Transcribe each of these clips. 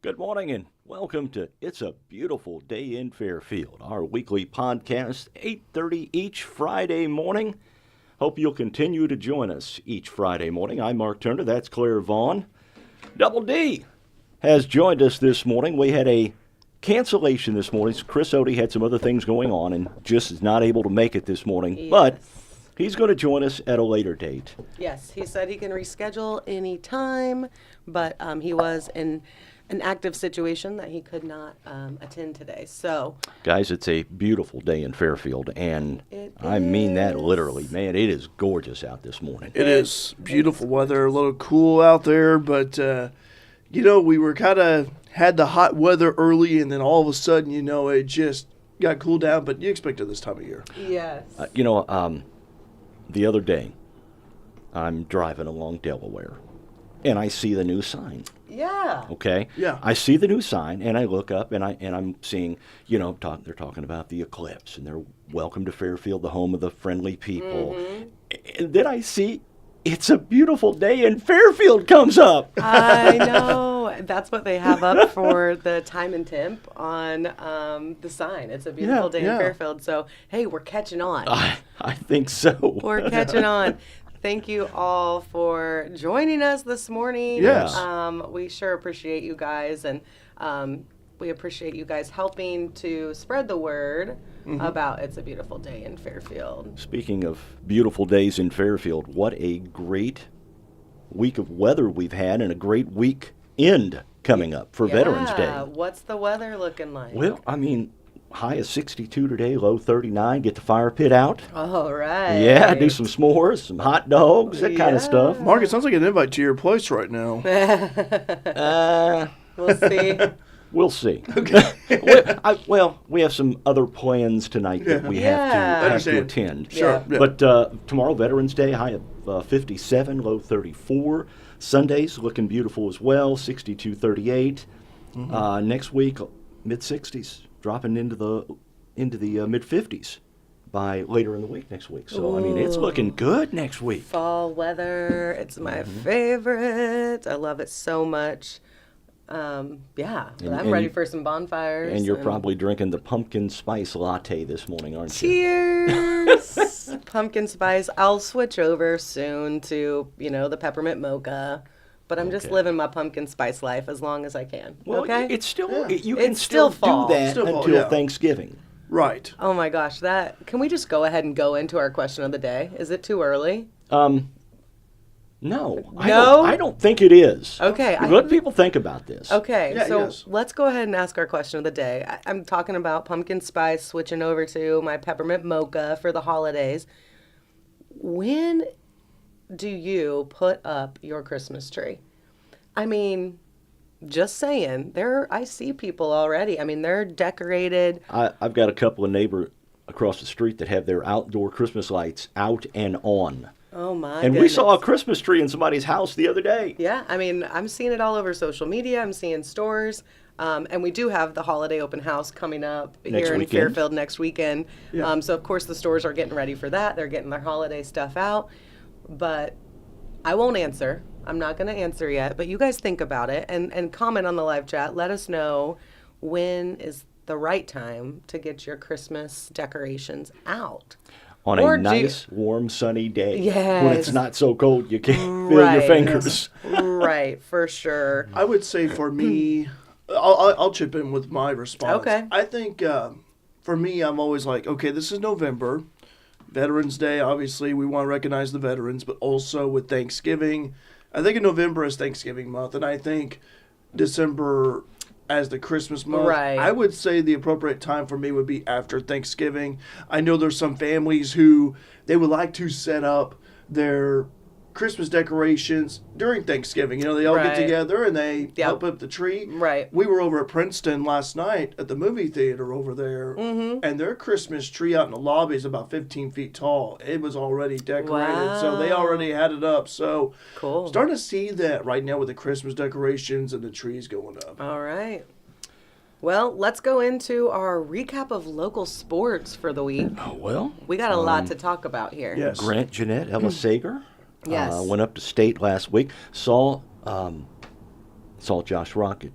Good morning and welcome to It's a Beautiful Day in Fairfield, our weekly podcast, 8:30 each Friday morning. Hope you'll continue to join us each Friday morning. I'm Mark Turner, that's Claire Vaughn. Double D has joined us this morning. We had a cancellation this morning. Chris Odie had some other things going on and just is not able to make it this morning. Yes. But he's going to join us at a later date. Yes, he said he can reschedule any time, but he was in an active situation that he could not attend today. So, Guys, it's a beautiful day in Fairfield, and I mean that literally. Man, it is gorgeous out this morning. It is beautiful weather, a little cool out there, but, we were kind of had the hot weather early, and then all of a sudden, it just got cooled down, but you expect it this time of year. yes. The other day, I'm driving along Delaware, and I see the new sign. Yeah. Okay. Yeah. I see the new sign, and I look up, and I'm seeing, they're talking about the eclipse, and they're welcome to Fairfield, the home of the friendly people. And then I see, it's a beautiful day in Fairfield comes up. I know. That's what they have up for the time and temp on the sign. It's a beautiful day in Fairfield. So, hey, we're catching on. I think so. We're catching on. Thank you all for joining us this morning. Yes. We sure appreciate you guys, and we appreciate you guys helping to spread the word about It's a Beautiful Day in Fairfield. Speaking of beautiful days in Fairfield, what a great week of weather we've had, and a great weekend coming up for Veterans Day. What's the weather looking like? Well, high of 62 today, low 39. Get the fire pit out. All right. Yeah, do some s'mores, some hot dogs, that kind of stuff. Mark, it sounds like an invite to your place right now. We'll see. We'll see. Okay. We have some other plans tonight that we have to attend. Sure. Yeah. But tomorrow, Veterans Day, high of 57, low 34. Sunday's looking beautiful as well, 62, 38. Next week, mid-60s, dropping into the mid-50s by later in the week next week. So, it's looking good next week. Fall weather. It's my favorite. I love it so much. I'm ready for some bonfires. And you're probably drinking the pumpkin spice latte this morning, aren't you? Cheers! Pumpkin spice. I'll switch over soon to, the peppermint mocha. But I'm just living my pumpkin spice life as long as I can. Well, okay? it's still you It's can still still fall. do that Still fall, until yeah. Thanksgiving. Right. Oh my gosh, can we just go ahead and go into our question of the day? Is it too early? No. No? I don't think it is. Okay. Let people think about this. Okay, Yeah, so yes. let's go ahead and ask our question of the day. I'm talking about pumpkin spice, switching over to my peppermint mocha for the holidays. When do you put up your Christmas tree? Just saying. I see people already. They're decorated. I've got a couple of neighbors across the street that have their outdoor Christmas lights out and on. Oh my And goodness. we saw a Christmas tree in somebody's house the other day. Yeah, I'm seeing it all over social media. I'm seeing stores. And we do have the holiday open house coming up Next here in weekend. Fairfield next weekend. Yeah. So, of course, the stores are getting ready for that. They're getting their holiday stuff out. But I won't answer. I'm not going to answer yet. But you guys think about it and comment on the live chat. Let us know when is the right time to get your Christmas decorations out. On Or a do- nice, warm, sunny day. Yes. When it's not so cold you can't feel your Right. fingers. Right, for sure. I would say for me, I'll chip in with my response. Okay. I think for me, I'm always like, okay, this is November. Veterans Day, obviously, we want to recognize the veterans, but also with Thanksgiving. I think in November is Thanksgiving month, and I think December as the Christmas month. Right. I would say the appropriate time for me would be after Thanksgiving. I know there's some families who they would like to set up their Christmas decorations during Thanksgiving. They all get Right. together and they Yep. help up the tree. Right. We were over at Princeton last night at the movie theater over there, and their Christmas tree out in the lobby is about 15 feet tall. It was already decorated, so they Wow. already had it up. So Cool. starting to see that right now with the Christmas decorations and the trees going up. All right. Well, let's go into our recap of local sports for the week. Oh, well, We got a lot to talk about here. Yes. Grant Jeanette, Ella Sager. Yes. Went up to state last week. Saw Josh Rocket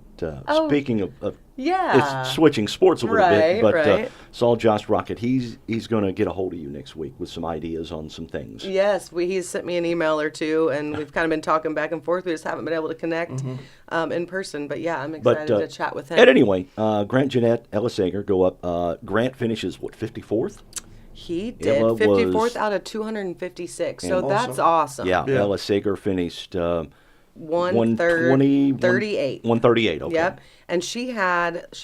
speaking of Yeah. it's switching sports a little bit, but Right. saw Josh Rocket. He's going to get a hold of you next week with some ideas on some things. Yes, he's sent me an email or two, and we've kind of been talking back and forth. We just haven't been able to connect in person. But yeah, I'm excited to chat with him. And anyway, Grant Jeanette, Ella Sager go up. Grant finishes, 54th? He did Ella 54th was- out of 256. So Awesome. that's awesome. Yeah, Yeah. Ella Sager finished 1:38. 138, okay. Yep. And she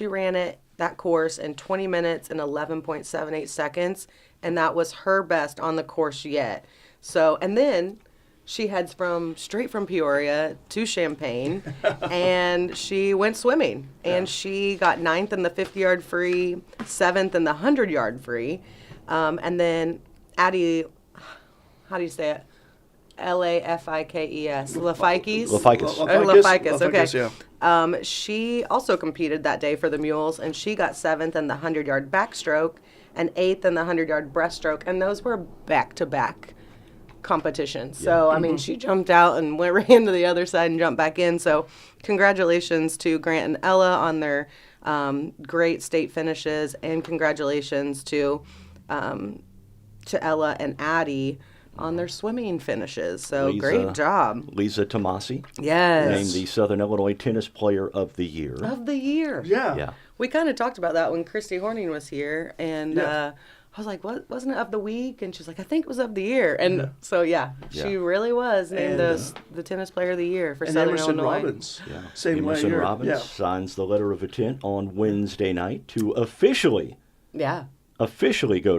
ran that course in 20 minutes and 11.78 seconds, and that was her best on the course yet. So, and then she heads straight from Peoria to Champaign, and she went swimming, and she got 9th in the 50-yard free, 7th in the 100-yard free, and then Addie, how do you say it? Lafikes. Lafikes? Lafikes. Lafikes, okay. Yeah. She also competed that day for the mules, and she got 7th in the 100-yard backstroke and 8th in the 100-yard breaststroke, and those were back-to-back competitions. So, I mean, she jumped out and ran to the other side and jumped back in. So, congratulations to Grant and Ella on their great state finishes, and congratulations to Ella and Addie on their swimming finishes. So, great job. Lisa Tomasi, Yes. named the Southern Illinois Tennis Player of the Year. Of the year. Yeah. Yeah. We kind of talked about that when Christy Horning was here, and Yeah. I was like, "What wasn't it of the week?" And she's like, "I think it was of the year." And so she really was named And, the tennis player of the year for And Southern Emerson Illinois. Robbins. Yeah. Same way Emerson here. Robbins Yeah. signs the letter of intent on Wednesday night to officially go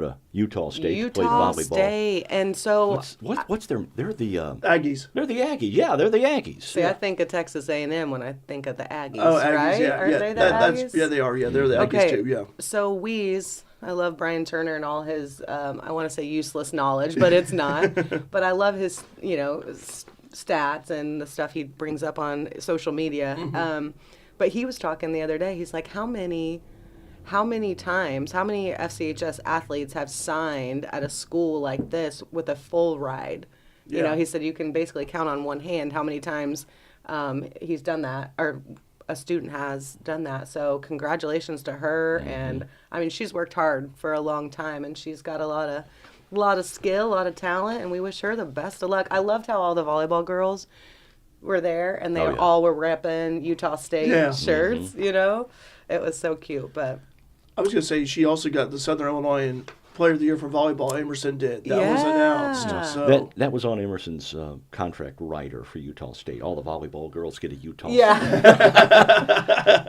to Utah State to play Utah volleyball. State, and so What's their? They're the Aggies. they're the Aggies. Yeah, they're the Aggies. see, I think of Texas A&M when I think of the Aggies. Oh, Aggies, right? yeah. Aren't yeah. they the That's, Aggies? yeah, they are. Yeah, they're the Aggies too, yeah. So Weeze, I love Brian Turner and all his, I want to say useless knowledge, but it's not. But I love his, stats and the stuff he brings up on social media. But he was talking the other day. He's like, how many FCHS athletes have signed at a school like this with a full ride? You know, Yeah. he said you can basically count on one hand how many times he's done that, or a student has done that. So congratulations to her. And I mean, she's worked hard for a long time, and she's got a lot of skill, a lot of talent, and we wish her the best of luck. I loved how all the volleyball girls were there, and they Oh, yeah. all were repping Utah State Yeah. shirts. You know, it was so cute. But I was going to say, she also got the Southern Illinois Player of the Year for volleyball. Emerson did. That was announced. Yeah. So. That was on Emerson's contract rider for Utah State. All the volleyball girls get a Utah yeah, State.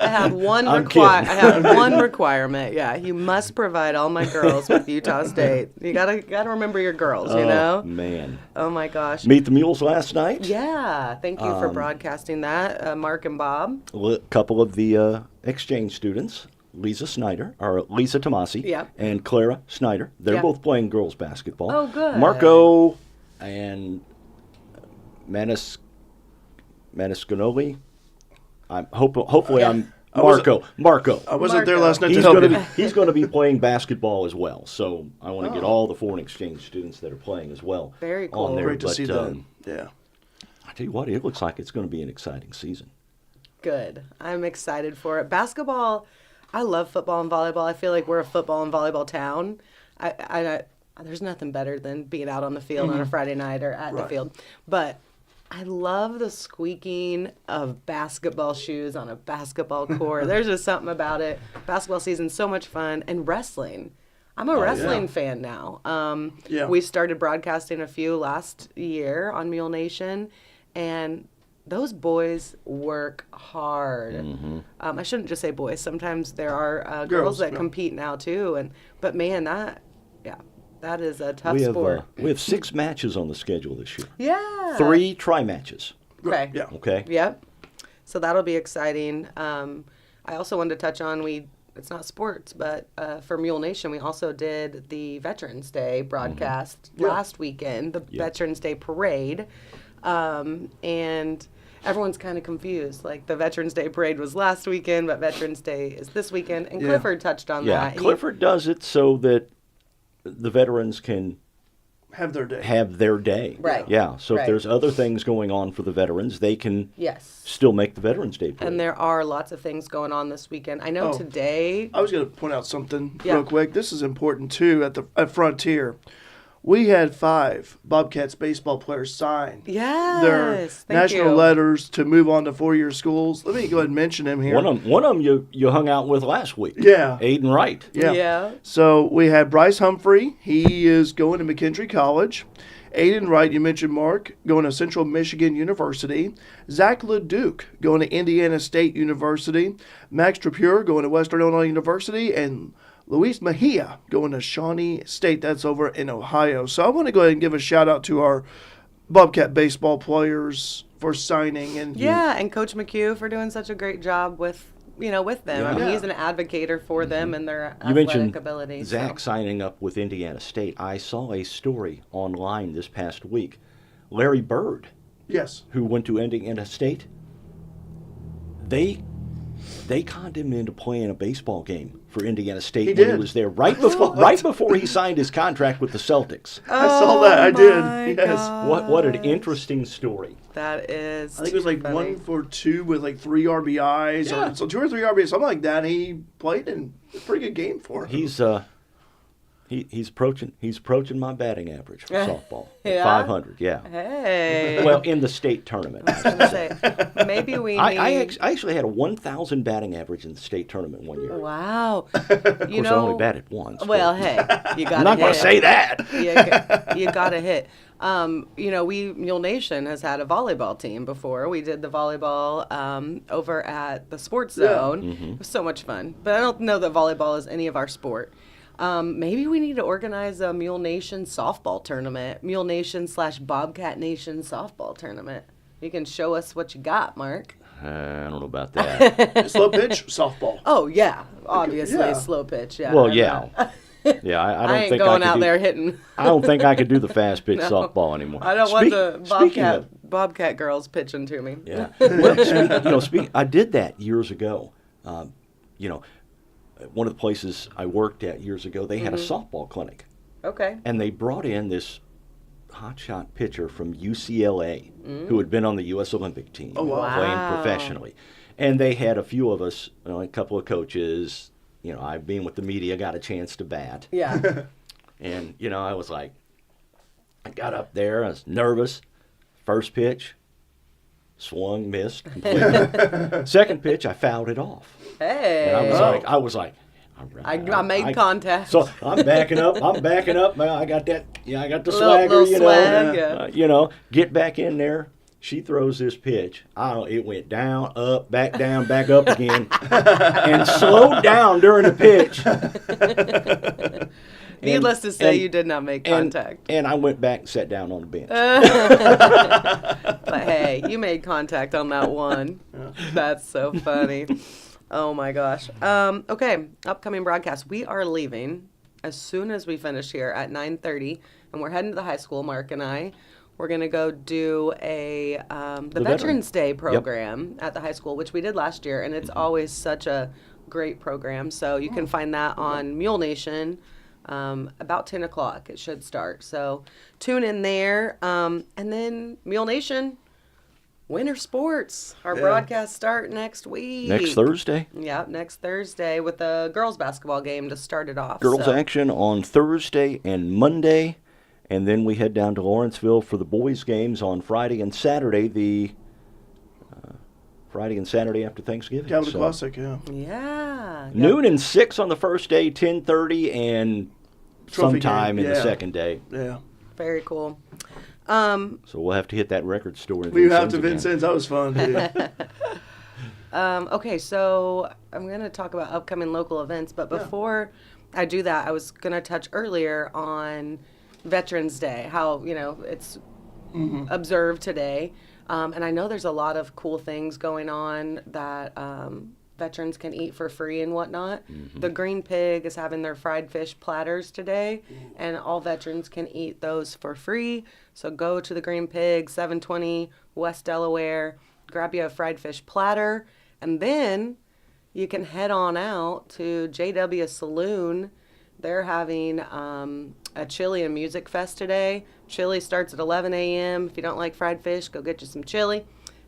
I have one I'm I kidding. have one requirement. Yeah, you must provide all my girls with Utah State. You gotta remember your girls. You know. Man. Oh my gosh. Meet the Mules last night. Yeah, thank you for broadcasting that, Mark and Bob. A couple of the exchange students, Lisa Tomasi, Yeah. and Clara Snyder. They're Yeah. both playing girls basketball. Oh, good. Marco and Maniscanoli. Hopefully I'm Marco. I wasn't there Marco. last night to He's help going you. to he's going to be playing basketball as well. So I want to get all the foreign exchange students that are playing as well Very cool. on there. Great to But, see them. Yeah. I tell you what, it looks like it's going to be an exciting season. Good. I'm excited for it. Basketball, I love football and volleyball. I feel like we're a football and volleyball town. There's nothing better than being out on the field on a Friday night or at the Right. field. But I love the squeaking of basketball shoes on a basketball court. There's just something about it. Basketball season's so much fun. And wrestling. I'm a wrestling fan now. Yeah. We started broadcasting a few last year on Mule Nation, and those boys work hard. I shouldn't just say boys. Sometimes there are girls that yeah. compete now too. But man, that is a tough sport. We have 6 matches on the schedule this year. Yeah. 3 tri-matches. Okay. Yeah. Okay. Yep. So that'll be exciting. I also wanted to touch on it's not sports, but for Mule Nation, we also did the Veterans Day broadcast last weekend, the Veterans Day parade. And everyone's kind of confused. Like, the Veterans Day parade was last weekend, but Veterans Day is this weekend. And Yeah. Clifford touched on Yeah, that. Clifford does it so that the veterans can have their day. Right. Yeah. So if Right. there's other things going on for the veterans, they can Yes. still make the Veterans Day parade. And there are lots of things going on this weekend. I know Oh. today. I was going to point out something Yeah. real quick. This is important too. At Frontier, we had 5 Bobcats baseball players sign their Yes. Thank national you. letters to move on to 4-year schools. Let me go ahead and mention him here. One of them you hung out with last week. Yeah. Aiden Wright. Yeah. So we had Bryce Humphrey. He is going to McKendree College. Aiden Wright, you mentioned Mark, going to Central Michigan University. Zach LeDuc going to Indiana State University. Max Trapure going to Western Illinois University. And Luis Mejia going to Shawnee State. That's over in Ohio. So I want to go ahead and give a shout out to our Bobcat baseball players for signing. And And Coach McHugh for doing such a great job with them. I mean, Yeah. he's an advocator for them and their You athletic mentioned ability. Zach so. signing up with Indiana State. I saw a story online this past week. Larry Bird, Yes. who went to Indiana State, they conned him into playing a baseball game for Indiana State He when did. he was there right before he signed his contract with the Celtics. I saw that. I my did. Yes. What an interesting story. That is. I think it was like funny. 1 for 2 with like 3 RBIs. Yeah. Or, so 2 or 3 RBIs, something like that. He played in a pretty good game for him. He's approaching my batting average for softball. At Yeah? 500, yeah. Hey. Well, in the state tournament. I was gonna say, maybe we need. I actually had a 1,000 batting average in the state tournament one year. Wow. Of course, I only batted once. Well, but hey, you got. I'm not going to say that. You got to hit. Mule Nation has had a volleyball team before. We did the volleyball over at the Sports Zone. Mm-hmm. It was so much fun. But I don't know that volleyball is any of our sport. Maybe we need to organize a Mule Nation softball tournament. Mule Nation / Bobcat Nation softball tournament. You can show us what you got, Mark. I don't know about that. Slow pitch, softball. Oh, yeah. Obviously, Yeah. slow pitch. Yeah. Well, I'm yeah. not- Yeah, I I don't ain't think going I could out do, there hitting. I don't think I could do the fast pitch No. softball anymore. I don't want the Speaking of, Bobcat girls pitching to me. yeah. Well, I did that years ago. One of the places I worked at years ago, they had a Mm-hmm. softball clinic, Okay. and they brought in this hotshot pitcher from UCLA who had been on the U.S. Olympic team, Oh, wow. playing Wow. professionally. And they had a few of us, a couple of coaches. I being with the media, got a chance to bat. Yeah. And, I was like, I got up there, I was nervous. First pitch, swung, missed completely. Second pitch, I fouled it off. Hey. And I was like, all right, I made contact. So I'm backing up. Man, I got that. Yeah, I got the Little swagger. swag, yeah. Get back in there. She throws this pitch. It went down, up, back up again, and slowed down during the pitch. Needless to say, you did not make contact. And I went back and sat down on the bench. But hey, you made contact on that one. That's so funny. Oh my gosh. Okay, upcoming broadcast. We are leaving as soon as we finish here at 9:30, and we're heading to the high school, Mark and I. We're going to go do the Veterans Day program at the high school, which we did last year, and it's always such a great program. So you can find that on Mule Nation about 10 o'clock. It should start. So tune in there. And then Mule Nation, winter sports. Our broadcasts start next week. Next Thursday. Yeah, next Thursday with a girls basketball game to start it off. Girls so. action on Thursday and Monday. And then we head down to Lawrenceville for the boys' games on Friday and Saturday. Friday and Saturday after Thanksgiving. Capital Classic, yeah. Yeah. Noon and 6 on the first day, 10:30, and Trophy sometime game, in the yeah. second day. Yeah. Very cool. So we'll have to hit that record store. in We have Vincennes to again. Vincennes. That was fun, too. Okay, so I'm going to talk about upcoming local events, but before I do that, I was going to touch earlier on Veterans Day, how, it's observed today. And I know there's a lot of cool things going on that veterans can eat for free and whatnot. The Green Pig is having their fried fish platters today, and all veterans can eat those for free. So go to the Green Pig, 720 West Delaware, grab you a fried fish platter, and then you can head on out to JW Saloon They're having a chili and music fest today. Chili starts at 11 a.m. If you don't like fried fish, go get you some chili.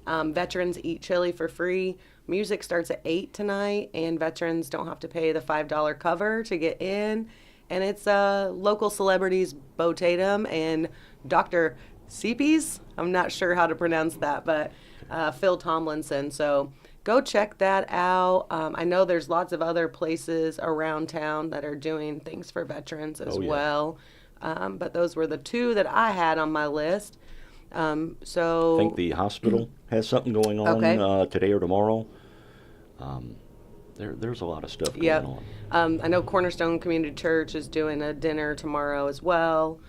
Veterans eat chili for free. Music starts at 8 tonight, and veterans don't have to pay the $5 cover to get in. And it's local celebrities Bo Tatum and Dr. Seepies. I'm not sure how to pronounce that, but Phil Tomlinson. So go check that out. I know there's lots of other places around town that are doing things for veterans as well. But those were the two that I had on my list. So I think the hospital has something going on today or tomorrow. There's a lot of stuff going on. I know Cornerstone Community Church is doing a dinner tomorrow as well.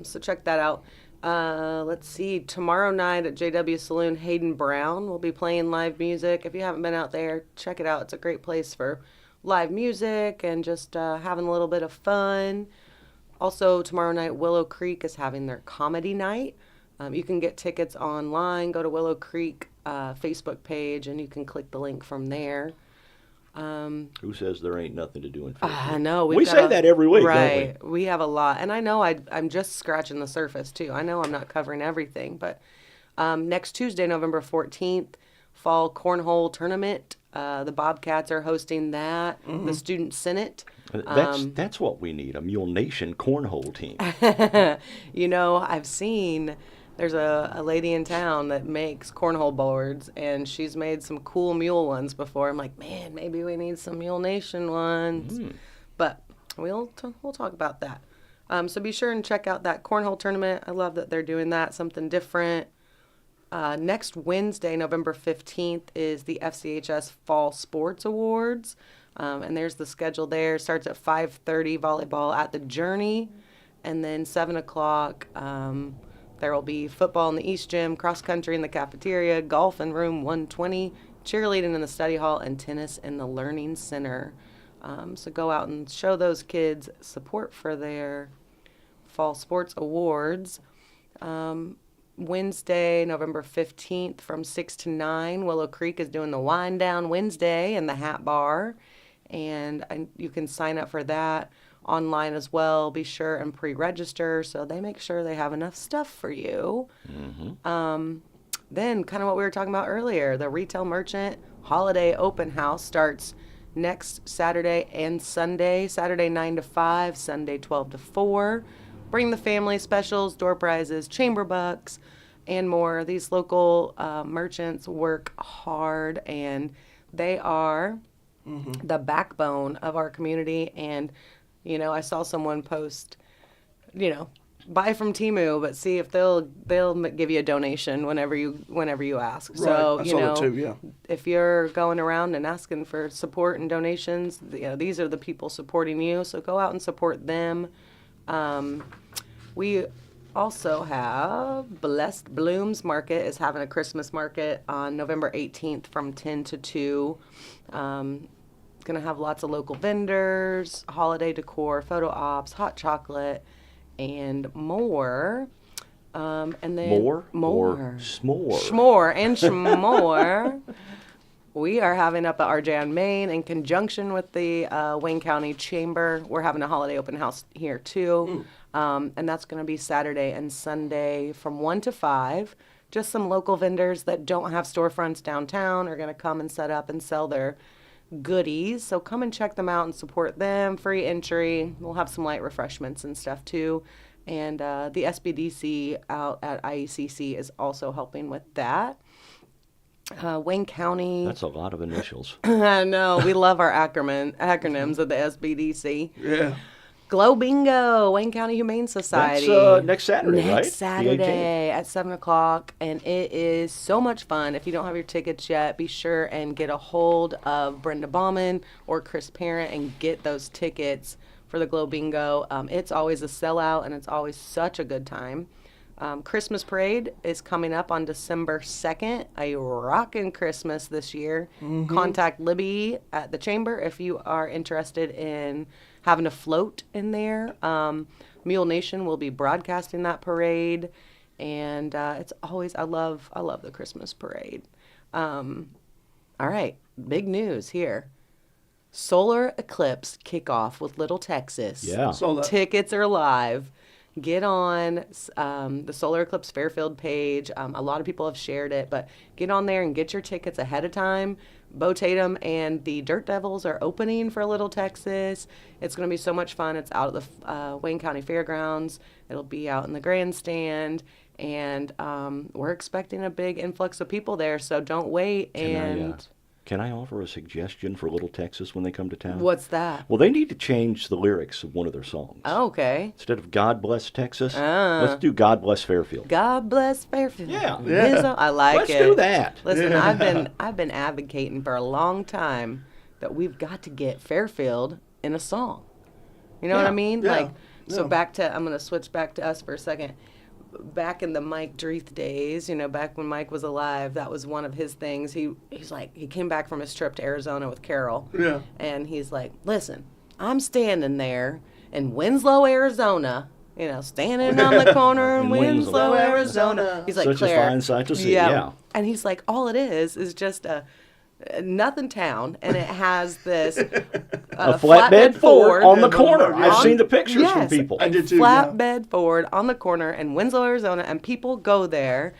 So check that out. Let's see. Tomorrow night at JW Saloon, Hayden Brown will be playing live music. If you haven't been out there, check it out. It's a great place for live music and just having a little bit of fun. Also, tomorrow night, Willow Creek is having their comedy night. You can get tickets online. Go to Willow Creek Facebook page, and you can click the link from there. Who says there ain't nothing to do in Fairfield? I know. We say that every week, right. don't We have a lot. And I know I'm just scratching the surface, too. I know I'm not covering everything. But next Tuesday, November 14th, Fall Cornhole Tournament. The Bobcats are hosting that. The Student Senate. That's what we need, a Mule Nation cornhole team. You know, I've seen... There's a lady in town that makes cornhole boards, and she's made some cool mule ones before. I'm like, man, maybe we need some Mule Nation ones. But we'll talk about that. So be sure and check out that cornhole tournament. I love that they're doing that, something different. Next Wednesday, November 15th, is the FCHS Fall Sports Awards. And there's the schedule there. Starts at 5:30, volleyball at the Journey. And then 7 o'clock, there will be football in the East Gym, cross country in the cafeteria, golf in room 120, cheerleading in the study hall, and tennis in the Learning Center. So go out and show those kids support for their Fall Sports Awards. Wednesday, November 15th from 6 to 9, Willow Creek is doing the Wind Down Wednesday in the Hat Bar. And you can sign up for that online as well. Be sure and pre-register so they make sure they have enough stuff for you. Then kind of what we were talking about earlier, the Retail Merchant Holiday Open House starts next Saturday and Sunday. Saturday 9 to 5, Sunday 12 to 4. Bring the family, specials, door prizes, chamber bucks, and more. These local merchants work hard, and they are the backbone of our community. And you know, I saw someone post, buy from Temu, but see if they'll give you a donation whenever you ask. Right. So I saw that too, yeah. If you're going around and asking for support and donations, these are the people supporting you. So go out and support them. We also have Blessed Blooms Market is having a Christmas market on November 18th from 10 to 2. Going to have lots of local vendors, holiday decor, photo ops, hot chocolate, and more. And then More? Or s'more? S'more and s'more. We are having up at RJ on Main in conjunction with the Wayne County Chamber. We're having a holiday open house here too. And that's going to be Saturday and Sunday from 1 to 5. Just some local vendors that don't have storefronts downtown are going to come and set up and sell their goodies. So come and check them out and support them. Free entry. We'll have some light refreshments and stuff too. And the SBDC out at IECC is also helping with that. Wayne County. That's a lot of initials. I know. We love our acronyms of the SBDC. Yeah. Glow Bingo, Wayne County Humane Society. That's next Saturday, right? Next Saturday at 7 o'clock, and it is so much fun. If you don't have your tickets yet, be sure and get a hold of Brenda Bauman or Chris Parent and get those tickets for the Glow Bingo. It's always a sellout, and it's always such a good time. Christmas Parade is coming up on December 2nd, a rockin' Christmas this year. Contact Libby at the Chamber if you are interested in having a float in there. Mule Nation will be broadcasting that parade, and it's always I love the Christmas parade. All right, big news here. Solar Eclipse kickoff with Little Texas. Yeah. Saw that. Tickets are live. Get on the Solar Eclipse Fairfield page. A lot of people have shared it, but get on there and get your tickets ahead of time. Bo Tatum and the Dirt Devils are opening for Little Texas. It's going to be so much fun. It's out at the Wayne County Fairgrounds. It'll be out in the grandstand. And we're expecting a big influx of people there, so don't wait. Can I offer a suggestion for Little Texas when they come to town? What's that? Well, they need to change the lyrics of one of their songs. Oh, okay. Instead of God Bless Texas, let's do God Bless Fairfield. God bless Fairfield. Yeah. I like Let's it. do that. Listen, I've been advocating for a long time that we've got to get Fairfield in a song. You know what I mean? Yeah. So I'm going to switch back to us for a second. Back in the Mike Dreeth days, back when Mike was alive, that was one of his things. He came back from his trip to Arizona with Carol. Yeah. And he's like, listen, I'm standing there in Winslow, Arizona, standing on the corner in In Winslow, Winslow, Arizona. He's like, Such Claire, a fine sight to see, yeah. And he's like, all it is just a nothing town, and it has this a flatbed Ford on the corner. I've seen the pictures from people. I did too, Flatbed Ford on the corner in Winslow, Arizona, and people go there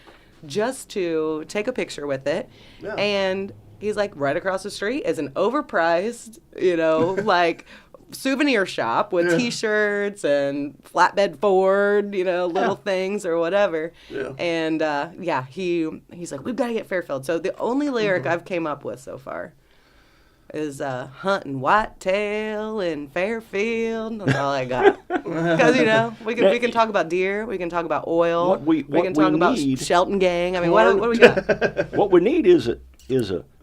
just to take a picture with it. Yeah. And he's like, right across the street is an overpriced, like souvenir shop with T-shirts and flatbed Ford, little things or whatever. Yeah. And he's like, we've got to get Fairfield. So the only lyric I've came up with so far is hunting whitetail in Fairfield. That's all I got. Because we can talk about deer, we can talk about oil, we can talk about Shelton Gang. I mean, what do we got? What we need is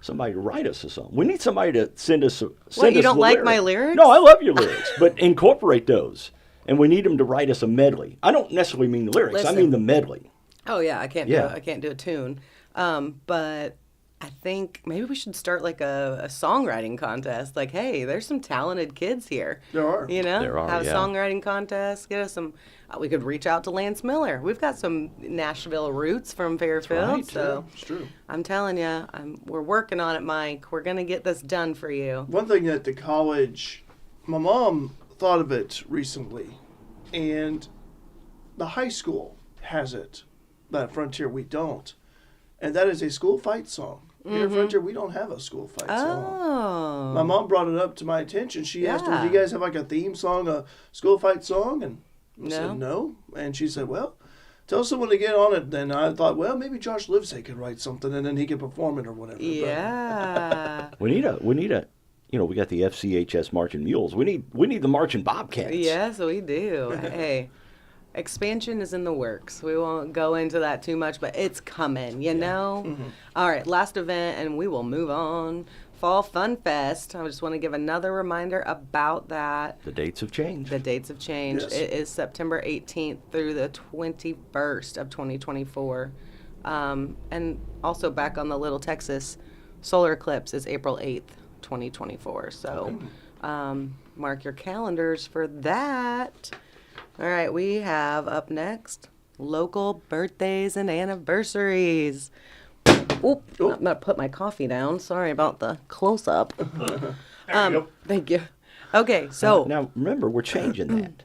somebody to write us a song. We need somebody to send us. You don't like my lyrics? No, I love your lyrics, but incorporate those. And we need them to write us a medley. I don't necessarily mean the lyrics. I mean the medley. Oh yeah, I can't do a tune. But I think maybe we should start like a songwriting contest. Like, hey, there's some talented kids here. There are. There are, have a yeah. songwriting contest. Get us some. We could reach out to Lance Miller. We've got some Nashville roots from Fairfield. right. So It's true. I'm telling you, we're working on it, Mike. We're gonna get this done for you. One thing that the college, my mom thought of it recently, and the high school has it. That Frontier, we don't. And that is a school fight song. Here at Frontier, we don't have a school fight song. Oh. My mom brought it up to my attention. She asked her, do you Yeah. guys have like a theme song, a school fight song? And I No. said, no. And she said, well, tell someone to get on it. Then I thought, well, maybe Josh Livesay could write something and then he could perform it or whatever. But Yeah. We need a. We got the FCHS Marching Mules. We need the Marching Bobcats. Yes, we do. Hey, expansion is in the works. We won't go into that too much, but it's coming, know? All right, last event, and we will move on. Fall Fun Fest. I just want to give another reminder about that. The dates have changed. The dates have changed. Yes. It is September 18th through the 21st of 2024. And also back on the Little Texas solar eclipse is April 8th, 2024. So mark your calendars for that. All right, we have up next local birthdays and anniversaries. Oop, I'm going to put my coffee down. Sorry about the close-up. Thank you. Okay, so Now remember, we're changing that.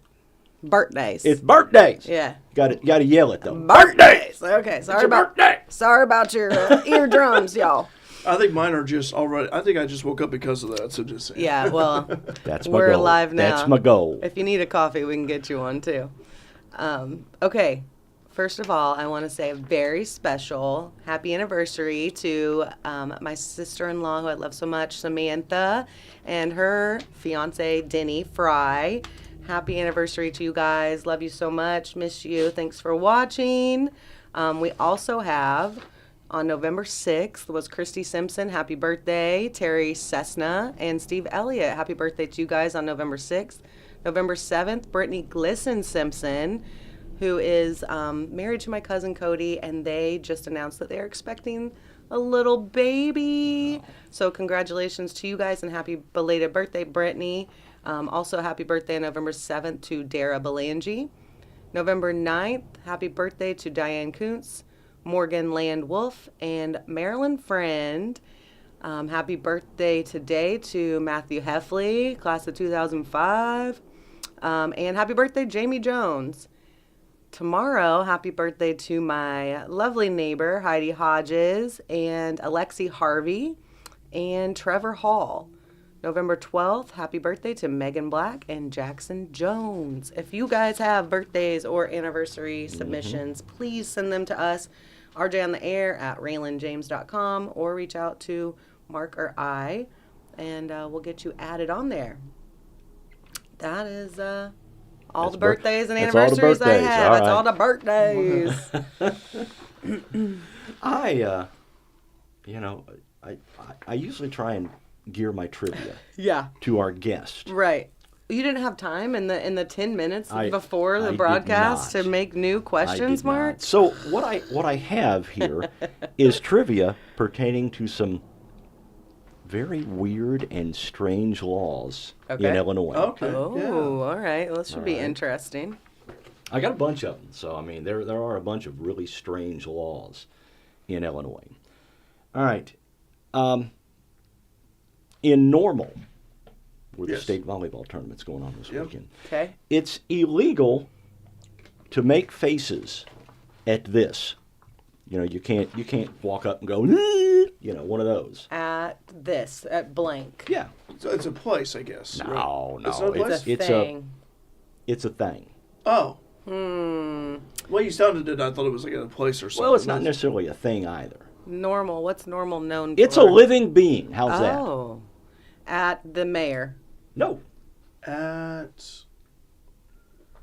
birthdays. It's birthdays. Yeah. Got to yell it though. Birthdays. Okay, It's your birthday. sorry about your eardrums, y'all. I think mine are just already, I think I just woke up because of that. So just saying. Yeah, well, That's my we're goal. alive now. That's my goal. If you need a coffee, we can get you one too. Okay, first of all, I want to say a very special happy anniversary to my sister-in-law, who I love so much, Samantha, and her fiance, Denny Fry. Happy anniversary to you guys. Love you so much. Miss you. Thanks for watching. We also have, on November 6th, was Christy Simpson. Happy birthday. Terry Cessna and Steve Elliott. Happy birthday to you guys on November 6th. November 7th, Brittany Glisson Simpson, who is married to my cousin Cody, and they just announced that they're expecting a little baby. So congratulations to you guys and happy belated birthday, Brittany. Also happy birthday on November 7th to Dara Belangi. November 9th, happy birthday to Diane Kuntz, Morgan Land Wolf, and Marilyn Friend. Happy birthday today to Matthew Heffley, class of 2005. And happy birthday, Jamie Jones. Tomorrow, happy birthday to my lovely neighbor, Heidi Hodges, and Alexi Harvey, and Trevor Hall. November 12th, happy birthday to Megan Black and Jackson Jones. If you guys have birthdays or anniversary submissions, please send them to us, rjontheair@raylanjames.com, or reach out to Mark or I, and we'll get you added on there. That is all the birthdays and that's all the anniversaries I birthdays. have. All That's right. all the birthdays. I usually try and gear my trivia Yeah, to our guest. right. You didn't have time in the 10 minutes I before the did broadcast not. to make new questions, I did Mark? not. So what I have here is trivia pertaining to some very weird and strange laws Okay. in Illinois. Okay. Oh, Yeah. all right. Well, this should be All right. interesting. I got a bunch of them. So I mean, there are a bunch of really strange laws in Illinois. All right. In Normal, where the Yes. state volleyball tournament's going on this Yep. weekend, Okay. it's illegal to make faces at this. You know, you can't walk up and go, you know, one of those. At blank. Yeah. So it's a place, I guess. right? No, It's no. not a place? It's a thing. It's a thing. Oh. Hmm. Well, you sounded it. I thought it was like a place or something. Well, it's not necessarily a thing either. Normal. What's normal known It's for? a living being. How's that? Oh. At the mayor. No. At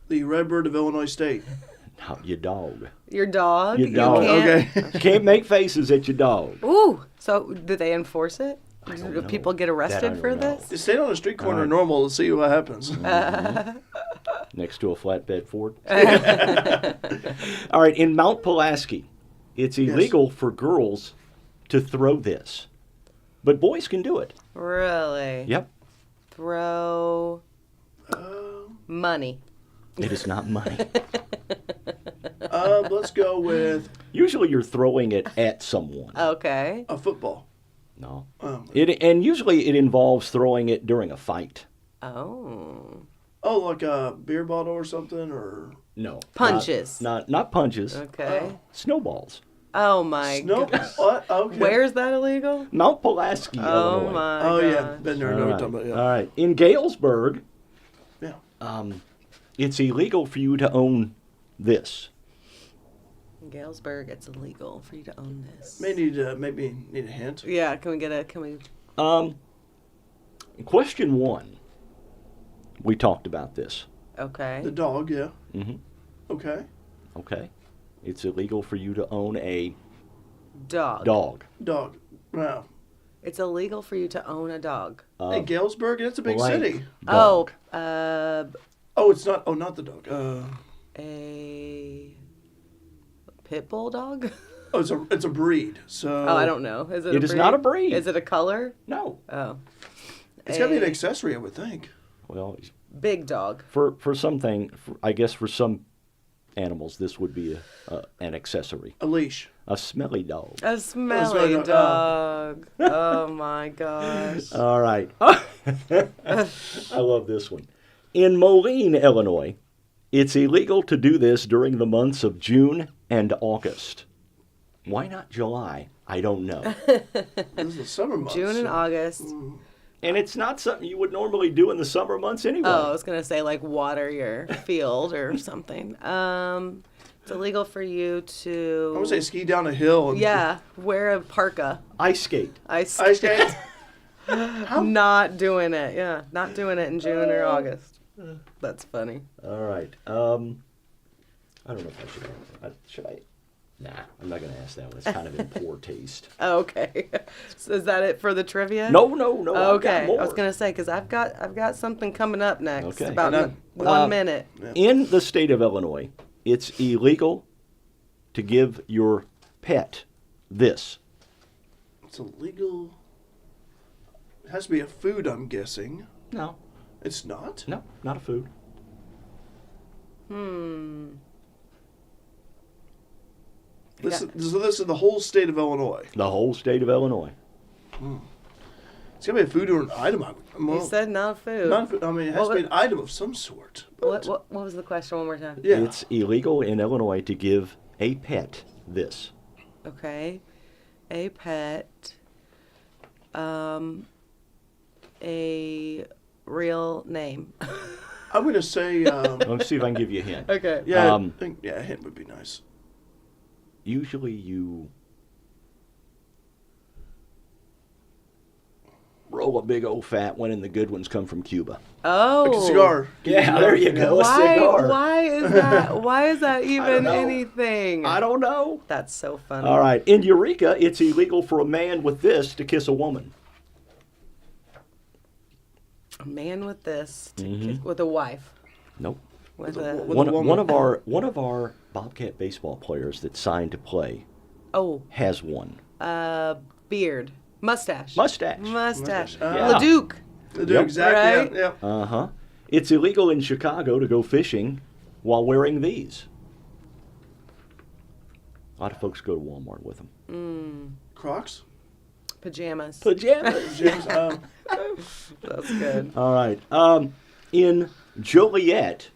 the Redbird of Illinois State. No, your dog. Your dog? Your You dog. can't- Okay. Can't make faces at your dog. Ooh. So do they enforce it? I Do don't know. people get That I arrested don't for know. this? Just stand on a street corner All right. normal and see what happens. Next to a flatbed Ford. All right, in Mount Pulaski, it's illegal for girls to throw this, but boys can do it. Really? Yep. Throw Um, money. It is not money. let's go with Usually you're throwing it at someone. Okay. a football. No. Um, And usually it involves throwing it during a fight. Oh. oh, like a beer bottle or something, or No. Punches. Not punches. Okay. Snowballs. Oh my snow. god. What? Okay. Where's that illegal? Mount Pulaski, Oh Illinois. my Oh gosh. yeah, been there. I know All what right. you're talking about. All Yeah. right. In Galesburg, Yeah. it's illegal for you to own this. In Galesburg, it's illegal for you to own this. Maybe need a hint. Yeah, can we Question 1. We talked about this. okay. The dog. Yeah. Mhm. Okay. Okay. It's illegal for you to own a Dog. dog. Dog. Wow. It's illegal for you to own a dog. Hey, Galesburg. That's a big blank city. dog. Oh, it's not. Oh, not the dog. A pit bull dog? Oh, it's a breed. So. Oh, I don't know. Is it? It is not a breed. Is it a color? No. Oh. It's got to be an A accessory, I would think. Well, big dog. for something, I guess for some animals, this would be an accessory. A leash. A smelly dog. A smelly dog. dog. Oh my gosh. All right. I love this one. In Moline, Illinois, it's illegal to do this during the months of June and August. Why not July? I don't know. This is the summer months. June and so- August. And it's not something you would normally do in the summer months anyway. Oh, I was gonna say like water your field or something. It's illegal for you to. I would say ski down a hill. And Yeah, wear a parka. Ice skate. Ice skate. Not doing it. Yeah, not doing it in June or August. That's funny. All right. I don't know if should I? Nah, I'm not going to ask that one. It's kind of in poor taste. Oh, okay. So is that it for the trivia? No. I've got Okay, more. I was gonna say because I've got something coming up next. Okay. About And 1 minute. In the state of Illinois, it's illegal to give your pet this. It's illegal. It has to be a food, I'm guessing. No. It's not? No, not a food. So this is the whole state of Illinois. The whole state of Illinois. It's got to be a food or an item. You said not food. Not food. I mean, it has to be an item of some sort. But What was the question one more time? Yeah. It's illegal in Illinois to give a pet this. Okay. A pet. A real name. I'm going to say, Let's see if I can give you a hint. Okay. yeah, I think, a hint would be nice. Usually you roll a big old fat one, and the good ones come from Cuba. Oh. Like a cigar. Yeah, there you go. A cigar. Why is that? Why is that even know. anything? I don't know. That's so funny. All right. In Eureka, it's illegal for a man with this to kiss a woman. A man with this, Mm-hmm. with a wife, Nope. with With a a wo- One of our Bobcat baseball players that signed to play has one. beard, mustache, Mustache. mustache. Yeah. Leduc. Yep. Exactly. Right? Yeah. Uh-huh. It's illegal in Chicago to go fishing while wearing these. A lot of folks go to Walmart with them. Crocs. Pajamas. Pajamas. James. That's good. All right. In Joliet,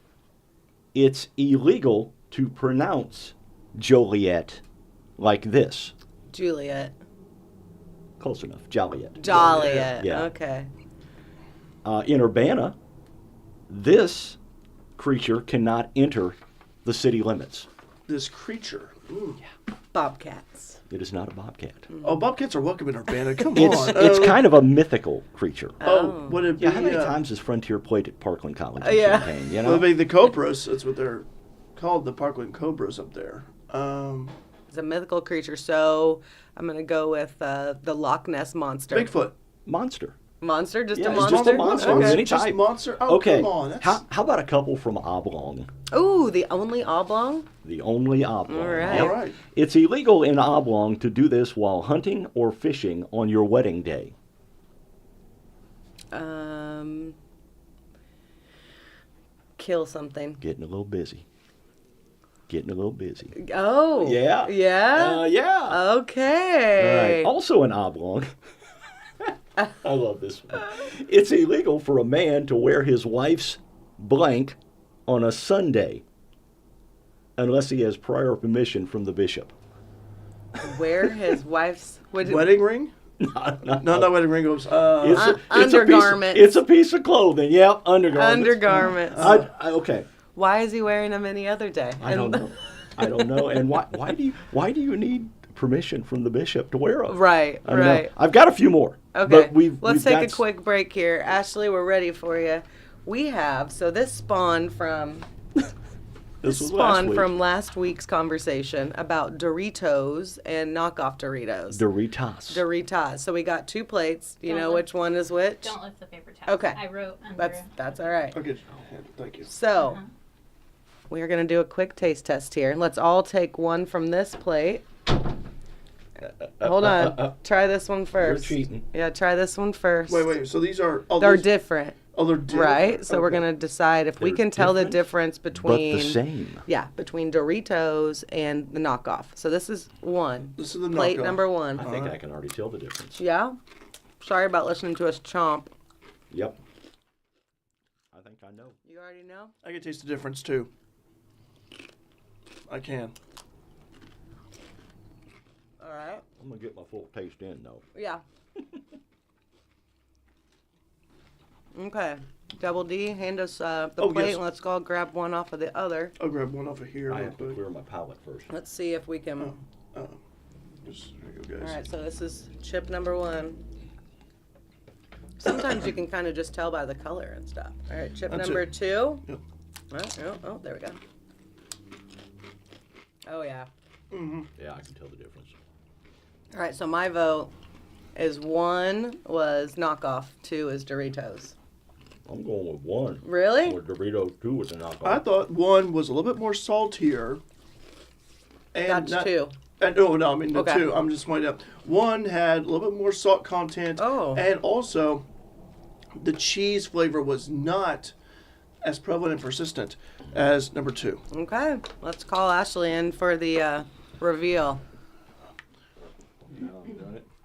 it's illegal to pronounce Joliet like this. Juliet. Close enough. Joliet. Joliet. Yeah. Okay. In Urbana, this creature cannot enter the city limits. This creature. Bobcats. It is not a bobcat. Oh, bobcats are welcome in Urbana. Come It's on. kind of a mythical creature. Oh, would it be? Yeah, how many times has Frontier played at Parkland College in Yeah. Champaign? You Would know? it be the Cobras? That's what they're called, the Parkland Cobras up there. It's a mythical creature, so I'm gonna go with the Loch Ness monster. Bigfoot. Monster. Monster, just Yeah, a it's monster. just a monster. Okay. Any Just type. monster. Oh, Okay. come on. That's, How about a couple from Oblong? Ooh, the only oblong. The only Oblong. All right. all right. It's illegal in Oblong to do this while hunting or fishing on your wedding day. Kill something. Getting a little busy. Getting a little busy. Oh. Yeah. Yeah. Yeah. All Okay. right. Also an Oblong. I love this one. It's illegal for a man to wear his wife's blank on a Sunday unless he has prior permission from the bishop. Wear his wife's Wedding ring? No, No, not wedding ring. Goes. Undergarments. It's a piece of clothing. Yep, undergarments. undergarments. Okay. Why is he wearing them any other day? I don't know. I don't know. And why do you need permission from the bishop to wear them? Right. I don't know. Right. I've got a few more. Okay. But we've Let's take got a quick break here. Ashley, we're ready for you. We have this spawned from This was last spawned week. from last week's conversation about Doritos and knockoff Doritos. Doritos. So we got 2 plates. Do you Don't know lift- which one is which? Don't lift the paper towel. Okay. I wrote under. That's all right. Okay. Thank you. So we are going to do a quick taste test here. Let's all take one from this plate. Hold on. Try this one first. You're cheating. Yeah, try this one first. Wait. So these are. Oh, They're these, different, oh, they're different. right? So we're Okay. going to decide if we They're can tell the different, difference But between the same. Yeah, between Doritos and the knockoff. So this is one. This is the Plate knockoff. number 1. I think I can already tell the difference. Yeah? Sorry about listening to us chomp. Yep. I think I know. You already know? I can taste the difference too. I can. All right. I'm going to get my full taste in, though. Yeah. Okay. Double D, hand us the Oh, plate yes. and let's go grab one off of the other. I'll grab one off of here. I real have to quick. clear my palate first. Let's see if we can. Just, there you go, All guys. right, so this is chip number 1. Sometimes you can kind of just tell by the color and stuff. All right, chip That's number it. 2. Yep. Oh, there we go. Oh, yeah. Yeah, I can tell the difference. All right, so my vote is 1 was knockoff, 2 is Doritos. I'm going with 1. Really? Or Doritos 2 with the knockoff. I thought one was a little bit more saltier. And That's 2. No, I mean the Okay. 2. I'm just pointing out. One had a little bit more salt content. Oh. And also, the cheese flavor was not as prevalent and persistent as number 2. Okay, let's call Ashley in for the reveal.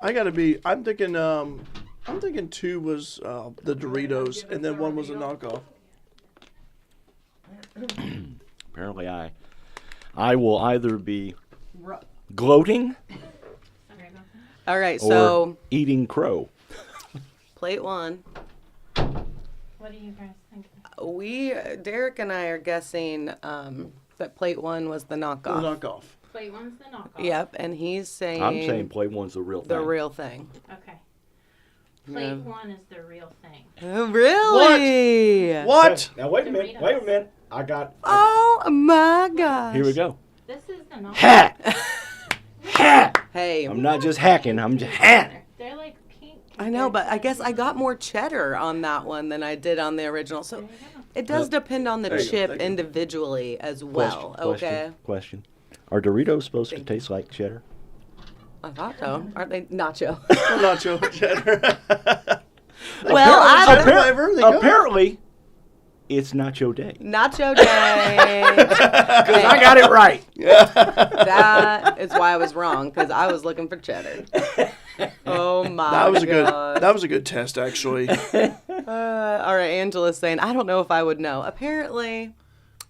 I'm thinking 2 was the Doritos, and then 1 was a knockoff. Apparently, I will either be gloating All right, or so eating crow. plate 1. What do you guys think? Derek and I are guessing that plate 1 was the The knockoff. knockoff. Plate 1's the knockoff. Yep, and he's saying I'm saying plate 1's the real thing. the real thing. Okay. Plate 1 is the real thing. Really? What? Now wait a minute. Doritos. Wait a minute. I got. Oh my gosh. Here we go. This is the knockoff. Hat. Hat. Hey, I'm not just hacking. I'm just hat. They're like pink. I know, but I guess I got more cheddar on that one than I did on the original. So There you go. it does depend on the There you go, chip thank you. individually as well. Okay. Question. Are Doritos supposed to taste like cheddar? I thought so. Aren't they nacho? Nacho cheddar. Well, I Cheddar don't. flavor. They go. Apparently, it's Nacho Day. Nacho day. I got it right. That is why I was wrong, because I was looking for cheddar. Oh my gosh. That was a good test, actually. All right, Angela's saying, I don't know if I would know. Apparently,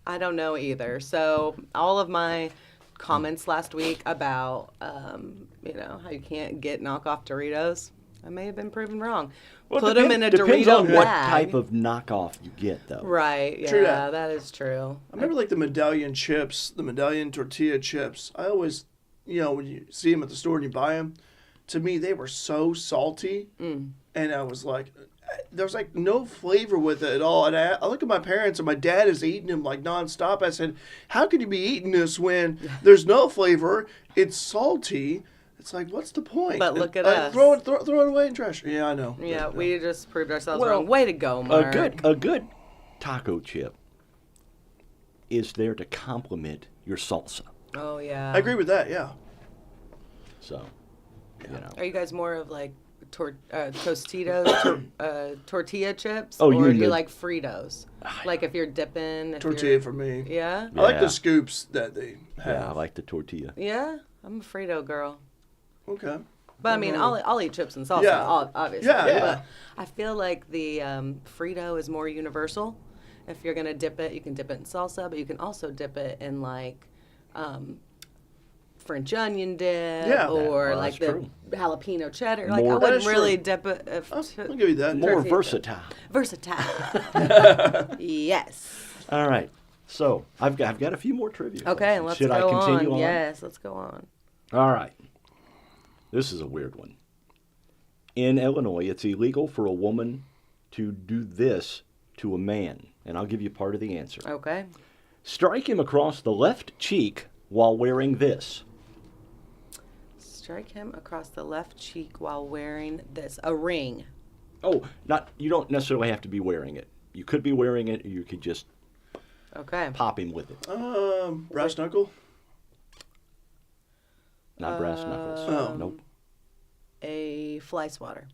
I don't know either. So all of my comments last week about, how you can't get knockoff Doritos, I may have been proven wrong. Well, Put them in a depends Dorito on bag. what type of knockoff you get, though. Right, yeah, True that. that is true. I remember like the medallion chips, the medallion tortilla chips. I always, when you see them at the store and you buy them, to me they were so salty, and I was like, there's like no flavor with it at all. And I look at my parents and my dad is eating them like nonstop. I said, how can you be eating this when there's no flavor? It's salty. It's like, what's the point? But look at us. us. Throw it away in trash. Yeah, I know. Yeah, we just proved ourselves Well, wrong. Way to go, Mark. A good taco chip is there to complement your salsa. Oh, yeah. I agree with that. Yeah. So, Are you guys more of like Tostitos, tortilla chips? Oh, you or mean do you the- like Fritos? Like if you're dipping. Tortilla for me. Yeah? I like Yeah. the scoops that they have. yeah, I like the tortilla. Yeah? I'm a Frito girl. Okay. But I mean, I'll eat chips and salsa, Yeah. obviously. Yeah, yeah. But I feel like the Frito is more universal. If you're gonna dip it, you can dip it in salsa, but you can also dip it in like French onion dip, Yeah. or Well, like that's the true. jalapeno cheddar. Like More- I That wouldn't is really true. dip it. I'll give you that. More Tortilla. versatile. Versatile. Yes. All right. So, I've got a few more trivia. Okay, questions. let's Should go I continue on? Yes, let's go on. All right. This is a weird one. In Illinois, it's illegal for a woman to do this to a man. And I'll give you part of the answer. Okay. Strike him across the left cheek while wearing this. Strike him across the left cheek while wearing this. A ring. Oh, you don't necessarily have to be wearing it. You could be wearing it, or you could just Okay. pop him with it. Brass knuckle. Not brass knuckles. Oh. Nope. A fly swatter.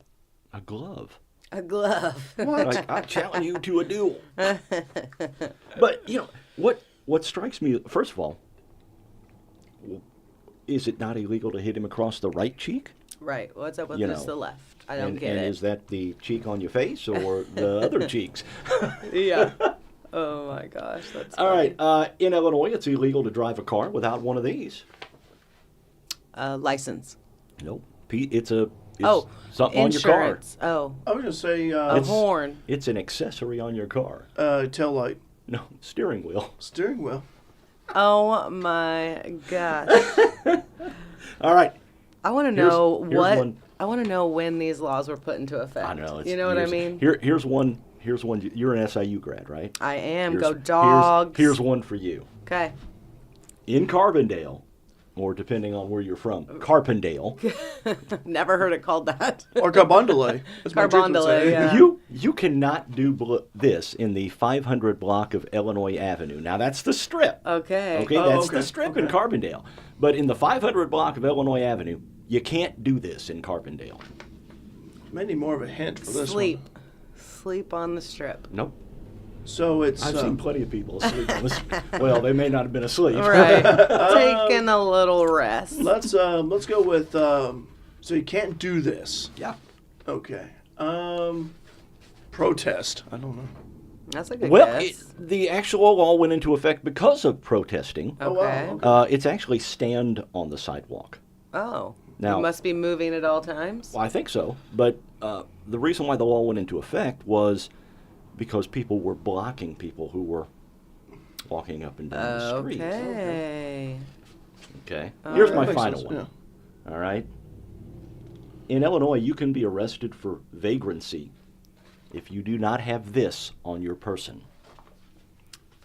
A glove. A glove. Like, I challenge you to a duel. But, what strikes me, first of all, is it not illegal to hit him across the right cheek? Right. What's up with You this? know, The left. I don't and, get and it. is that the cheek on your face or the other cheeks? Yeah. Oh my gosh, that's All funny. right. In Illinois, it's illegal to drive a car without one of these. License. Nope. It's something on your Insurance. Oh, I was gonna say a horn. car. It's an accessory on your car. tail light, No, steering wheel. steering wheel. Oh my gosh. All right. I want to Here's- know here's what. one. I want to know when these laws were put into effect. I know. You know what I mean? Here's one. You're an SIU grad, right? I am. Here's- Go dogs. Here's one for you. Okay. In Carbondale, or depending on where you're from, Carpendale, Never heard it called that. Or carbondale. As my church would Carbondale, say. yeah. you cannot do this in the 500 block of Illinois Avenue. Now that's the Strip. Okay. Okay, Oh, that's okay, the Strip in okay. Carbondale. But in the 500 block of Illinois Avenue, you can't do this in Carbondale. May need more of a hint for this Sleep. one. Sleep on the strip. Nope. So it's I've seen plenty of people asleep on this. Well, they may not have been asleep. Right. Taking a little rest. let's go with So you can't do this. Yeah. Okay. Protest. I don't know. That's a good Well, guess. the actual law went into effect because of protesting. Oh, wow. Okay. Okay. It's actually stand on the sidewalk. Oh. Now- You must be moving at all times? Well, I think so. But the reason why the law went into effect was because people were blocking people who were walking up and down the street. Okay. Okay. All Here's right. my That makes final sense, one. All right. In Illinois, you can be arrested for vagrancy if you do not have this on your person.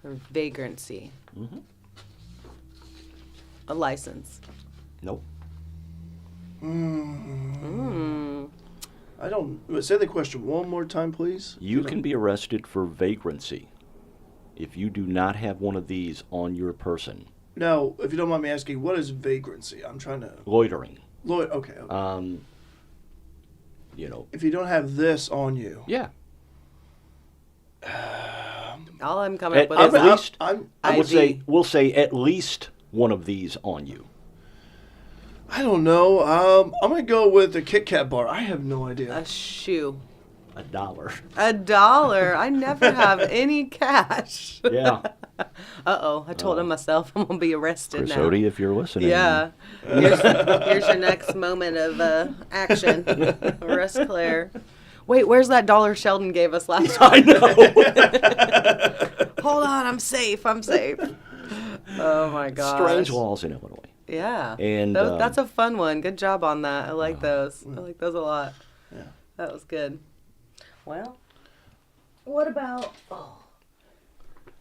For vagrancy. Mm-hmm. A license. Nope. Mm. I don't. Say the question one more time, please. You can be arrested for vagrancy if you do not have one of these on your person. Now, if you don't mind me asking, what is vagrancy? I'm trying to. Loitering. Okay. You know. If you don't have this on you. Yeah. All I'm coming up with At is least, I'm, I would ID. say, we'll say at least one of these on you. I don't know. I'm gonna go with the Kit Kat bar. I have no idea. a shoe. $1. $1. I never have any cash. Yeah. Uh-oh. I told him myself I'm going to be arrested Chris now. Odie, if you're listening. Yeah. Here's your next moment of action. Arrest Claire. Wait, where's that dollar Sheldon gave us last I week? know. Hold on, I'm safe. Oh my gosh. Strange laws in Illinois. Yeah. And, That's a fun one. Good job on that. I like those. I like those a lot. Yeah. That was good. Well, what about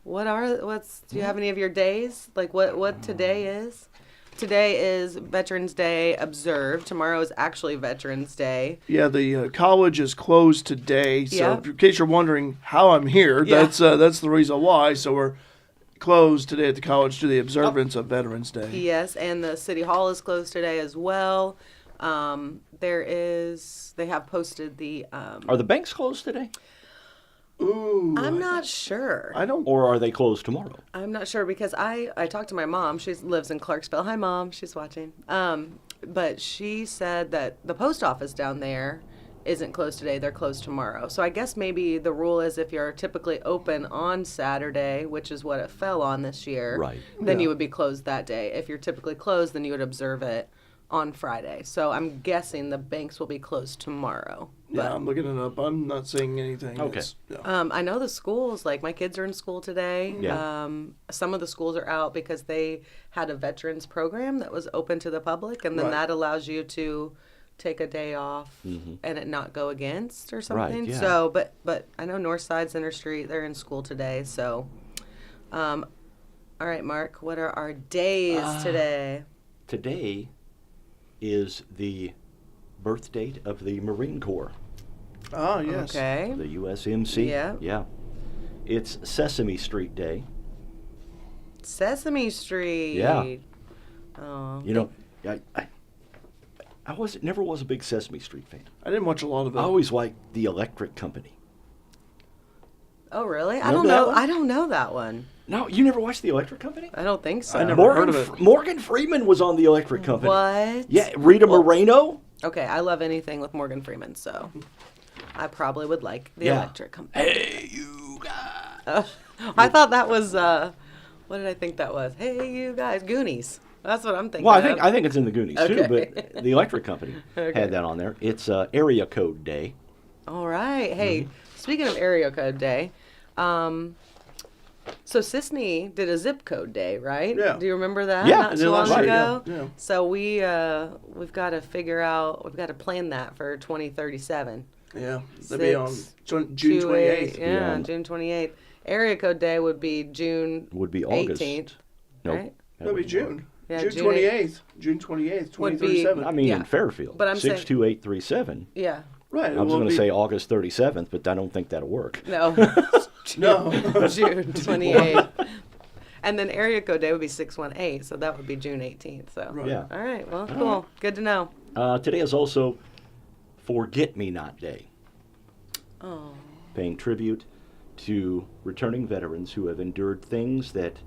do you have any of your days? Like what today is? Today is Veterans Day observed. Tomorrow is actually Veterans Day. Yeah, the college is closed today. So, Yeah. in case you're wondering how I'm here, Yeah. that's the reason why. So we're closed today at the college to the observance of Veterans Day. Yes, and the city hall is closed today as well. They have posted the. Are the banks closed today? Ooh, I'm not sure. I don't. Or are they closed tomorrow? I'm not sure because I talked to my mom. She lives in Clarksville. Hi, Mom. She's watching. But she said that the post office down there isn't closed today. They're closed tomorrow. So I guess maybe the rule is if you're typically open on Saturday, which is what it fell on this year, Right. then Yeah. you would be closed that day. If you're typically closed, then you would observe it on Friday. So I'm guessing the banks will be closed tomorrow. Yeah, I'm looking it up. I'm not seeing anything. Okay. Yeah. I know the schools, like my kids are in school today. Yeah. Some of the schools are out because they had a veterans program that was open to the public, and then Right. that allows you to take a day off and it not go against or something. yeah. So, but I know Northside Center Street, they're in school today. So, all right, Mark, what are our days today? Today is the birth date of the Marine Corps, Ah, yes. Okay. the USMC. Yeah. Yeah. It's Sesame Street Day. Sesame Street. Yeah. Oh. You know, I never was a big Sesame Street fan. I didn't watch a lot of it. I always liked the Electric Company. Oh, really? I Remember don't that know. one? I don't know that one. No, you never watched the Electric Company? I don't think so. I never Morgan, heard of it. Morgan Freeman was on the Electric Company. What? Yeah, Rita Moreno. Okay, I love anything with Morgan Freeman, so I probably would like the Yeah. Electric Company. Hey, you guys. I thought that was what did I think that was? Hey, you guys, Goonies. That's what I'm thinking. Well, of. I think it's in the Goonies too, Okay. but the Electric Company Okay. had that on there. It's Area Code Day. All right. Hey, Mm-hmm. speaking of area code day, so Sisney did a zip code day, right? Yeah. Do you remember that? Yeah, Not I too did long last year, ago. yeah. So we've got to plan that for 2037. Yeah, that'd be on Six, June 28, 28th. Yeah, Yeah. June 28th. Area code day would be June Would be August. 18th. Nope. right? That'd be wouldn't June. work. Yeah, June June 28th. June 28th, Would be- 2037. I mean, Yeah. in Fairfield. But I'm saying- 62837. Yeah. Right. I was going to say August 37th, but I don't think that'll work. No. No. June 28th. And then area code day would be 618, so that would be June 18th. So. Right. Yeah. All right. Well, cool. Good to know. Today is also Forget Me Not Day, Oh. paying tribute to returning veterans who have endured things that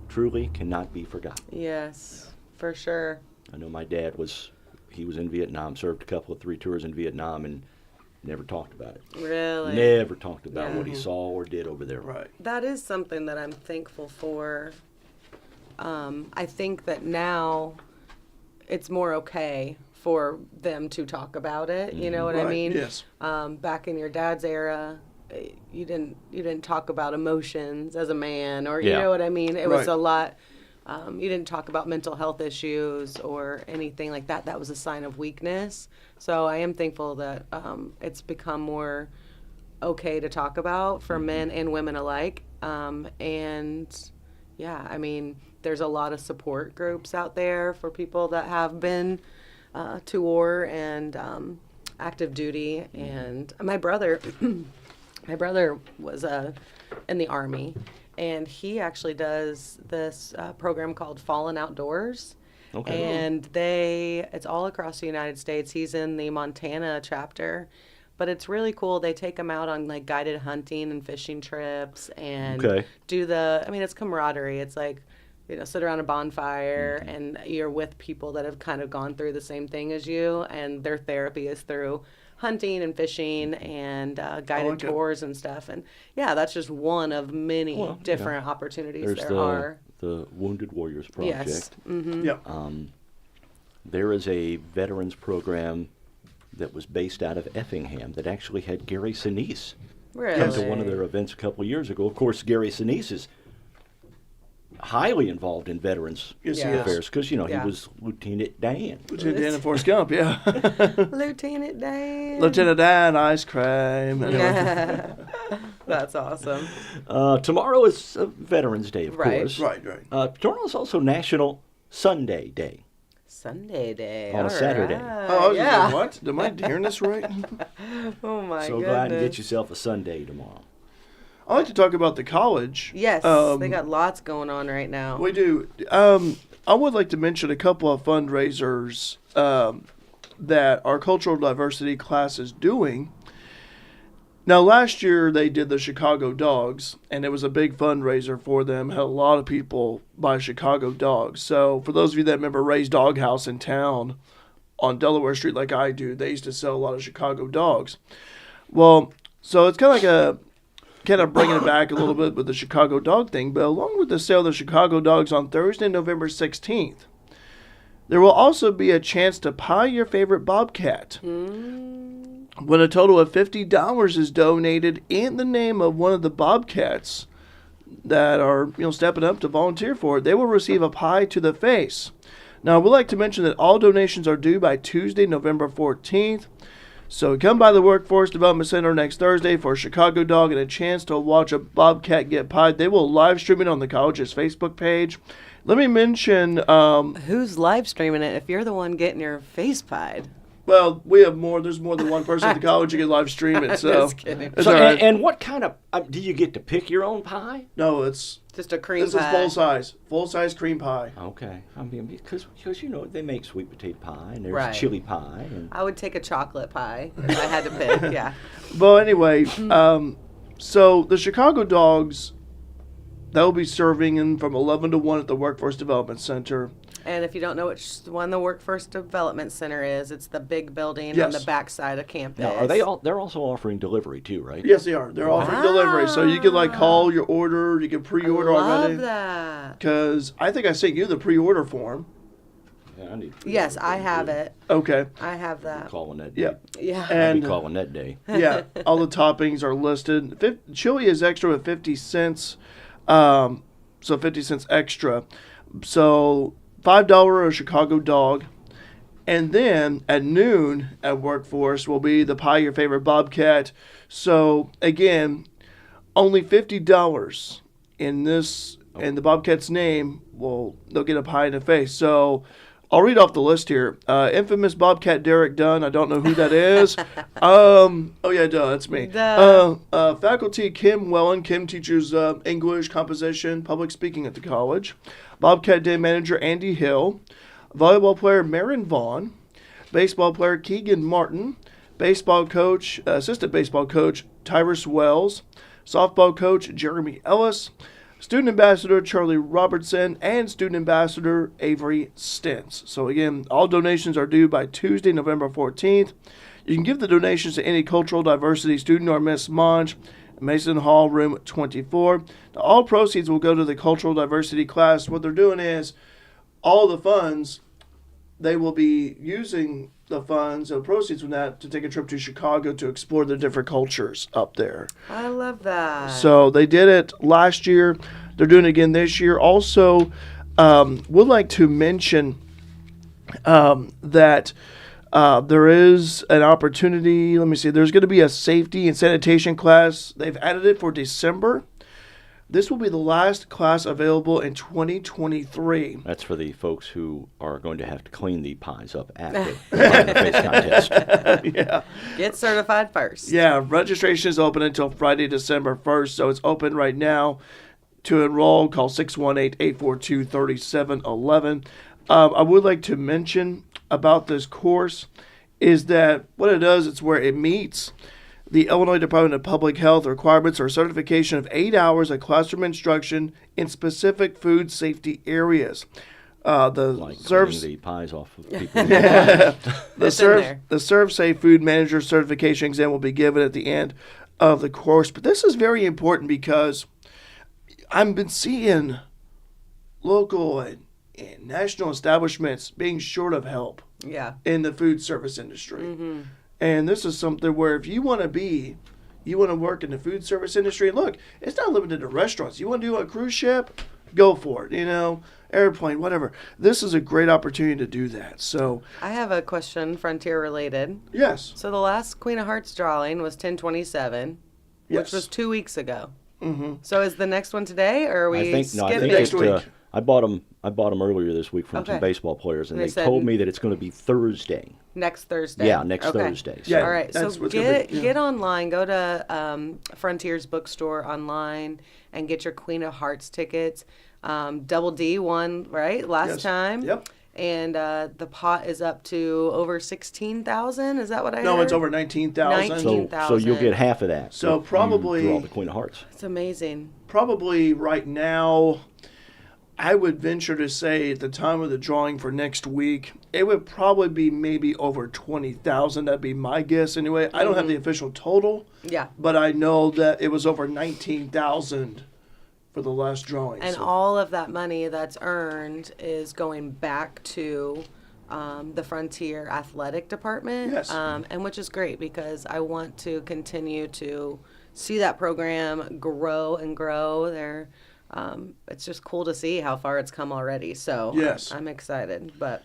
truly cannot be forgotten. Yes, for sure. I know my dad he was in Vietnam, served a couple of 3 tours in Vietnam, and never talked about it. Really? Never talked about Yeah. what he saw or did over there. Right. That is something that I'm thankful for. I think that now it's more okay for them to talk about it. You know what I Right, mean? yes. Back in your dad's era, you didn't talk about emotions as a man, or you Yeah. know what I mean. It was Right. a lot. You didn't talk about mental health issues or anything like that. That was a sign of weakness. So I am thankful that it's become more okay to talk about for men and women alike. And yeah, I mean, there's a lot of support groups out there for people that have been to war and active duty. And my brother, my brother was in the Army, and he actually does this program called Fallen Outdoors. Okay. And it's all across the United States. He's in the Montana chapter. But it's really cool. They take them out on like guided hunting and fishing trips and Okay. it's camaraderie. It's like, sit around a bonfire and you're with people that have kind of gone through the same thing as you, and their therapy is through hunting and fishing and guided like it. tours and stuff. And yeah, that's just one of many different opportunities There's there are. the Wounded Warriors Project. Yes. Mm-hmm. Yeah. There is a veterans program that was based out of Effingham that actually had Gary Sinise Really? come to one of their events a couple of years ago. Of course, Gary Sinise is highly involved in veterans Yes, he is. affairs because, Yeah. he was Lieutenant Dan. Lieutenant Dan and Forrest Gump, yeah. Lieutenant Dan. Lieutenant Dan, ice cream. That's awesome. Tomorrow is Veterans Day, of Right. course. Right. Tomorrow is also National Sunday Day. Sunday day. On a all Saturday. right. Oh, I was yeah. just like, what? Am I hearing this right? Oh my So goodness. go out and get yourself a Sunday tomorrow. I like to talk about the college. Yes, they got lots going on right now. We do. I would like to mention a couple of fundraisers that our cultural diversity class is doing. Now, last year they did the Chicago Dogs, and it was a big fundraiser for them. Had a lot of people buy Chicago Dogs. So, for those of you that remember Ray's Dog House in town on Delaware Street, like I do, they used to sell a lot of Chicago Dogs. Well, so it's kind of bringing it back a little bit with the Chicago Dog thing, but along with the sale of the Chicago Dogs on Thursday, November 16th, there will also be a chance to pie your favorite Bobcat. When a total of $50 is donated in the name of one of the Bobcats that are, stepping up to volunteer for it, they will receive a pie to the face. Now, I would like to mention that all donations are due by Tuesday, November 14th. So come by the Workforce Development Center next Thursday for a Chicago Dog and a chance to watch a Bobcat get pied. They will live stream it on the college's Facebook page. Let me mention, Who's live streaming it if you're the one getting your face pied? well, we have more. There's more than one person at the college who can live stream it. So Just kidding. it's So, all right. and what kind of do you get to pick your own pie? No, it's Just a cream this pie. is full size cream pie. Okay, I mean because they make sweet potato pie and there's Right. chili pie and I would take a chocolate pie if I had to pick. Yeah. But anyway, so the Chicago Dogs, they'll be serving in from 11 to 1 at the Workforce Development Center. And if you don't know which one the Workforce Development Center is, it's the big building on Yes. the backside of campus. now are they all? They're also offering delivery too, right? Yes, they are. They're offering delivery. So you can call your order. You can pre-order Love already. that. Because I think I sent you the pre-order form. Yeah, I need. Yes, I have it. Okay. I have that. Calling that. Yeah. Day. Yeah. I'll be And calling that day. yeah, all the toppings are listed. Chili is extra with 50 cents. So 50 cents extra. So $5 a Chicago Dog. And then at noon at Workforce will be the pie your favorite Bobcat. So again, only $50 in this and the Bobcat's name they'll get a pie in the face. So I'll read off the list here. Infamous Bobcat Derek Dunn. I don't know who that is. Oh yeah, duh, that's me. Duh. Faculty Kim Wellen. Kim teaches English, composition, public speaking at the college. Bobcat Day manager Andy Hill. Volleyball player Marin Vaughn. Baseball player Keegan Martin. Baseball coach, assistant baseball coach Tyrus Wells. Softball coach Jeremy Ellis. Student Ambassador Charlie Robertson, and Student Ambassador Avery Stentz. So again, all donations are due by Tuesday, November 14th. You can give the donations to any cultural diversity student or Miss Monge, Mason Hall, room 24. Now, all proceeds will go to the cultural diversity class. What they're doing is all the funds, they will be using the funds or proceeds from that to take a trip to Chicago to explore the different cultures up there. I love that. So they did it last year. They're doing it again this year. Also, would like to mention that there is an opportunity. Let me see. There's going to be a safety and sanitation class. They've added it for December. This will be the last class available in 2023. That's for the folks who are going to have to clean the pies up after the face contest. Yeah. Get certified first. Yeah, registration is open until Friday, December 1st, so it's open right now. To enroll, call 618-842-3711. I would like to mention about this course is that what it does, it's where it meets the Illinois Department of Public Health requirements or certification of 8 hours of classroom instruction in specific food safety areas. Like cleaning the pies off of people. The Serve Safe Food Manager certification exam will be given at the end of the course. But this is very important because I've been seeing local and national establishments being short of help in the food service industry. Mm-hmm. And this is something where if you want to work in the food service industry, look, it's not limited to restaurants. You want to do a cruise ship, go for it, airplane, whatever. This is a great opportunity to do that. So I have a question, Frontier related. Yes. So the last Queen of Hearts drawing was 10/27, Yes. which was 2 weeks ago. Mm-hmm. So is the next one today, or are we I think skipping? Next week. I bought them earlier this week from some baseball players, and They they said told me that it's going to be Thursday. Next Thursday. Yeah, next Okay. Thursday. Yeah. All right, so That's what's gonna be, get online, go to Frontier's bookstore online, and get your Queen of Hearts tickets. Double D won, right, last time? Yep. And the pot is up to over 16,000. Is that what I heard? No, it's over 19,000. 19,000. So you'll get half of that. So if probably- you draw the Queen of Hearts. It's amazing. Probably right now, I would venture to say at the time of the drawing for next week, it would probably be maybe over 20,000. That'd be my guess anyway. I don't have the official total, Yeah. but I know that it was over 19,000 for the last drawing. And so. all of that money that's earned is going back to the Frontier Athletic Department. Yes. And which is great because I want to continue to see that program grow and grow. It's just cool to see how far it's come already. So Yes. I'm excited. But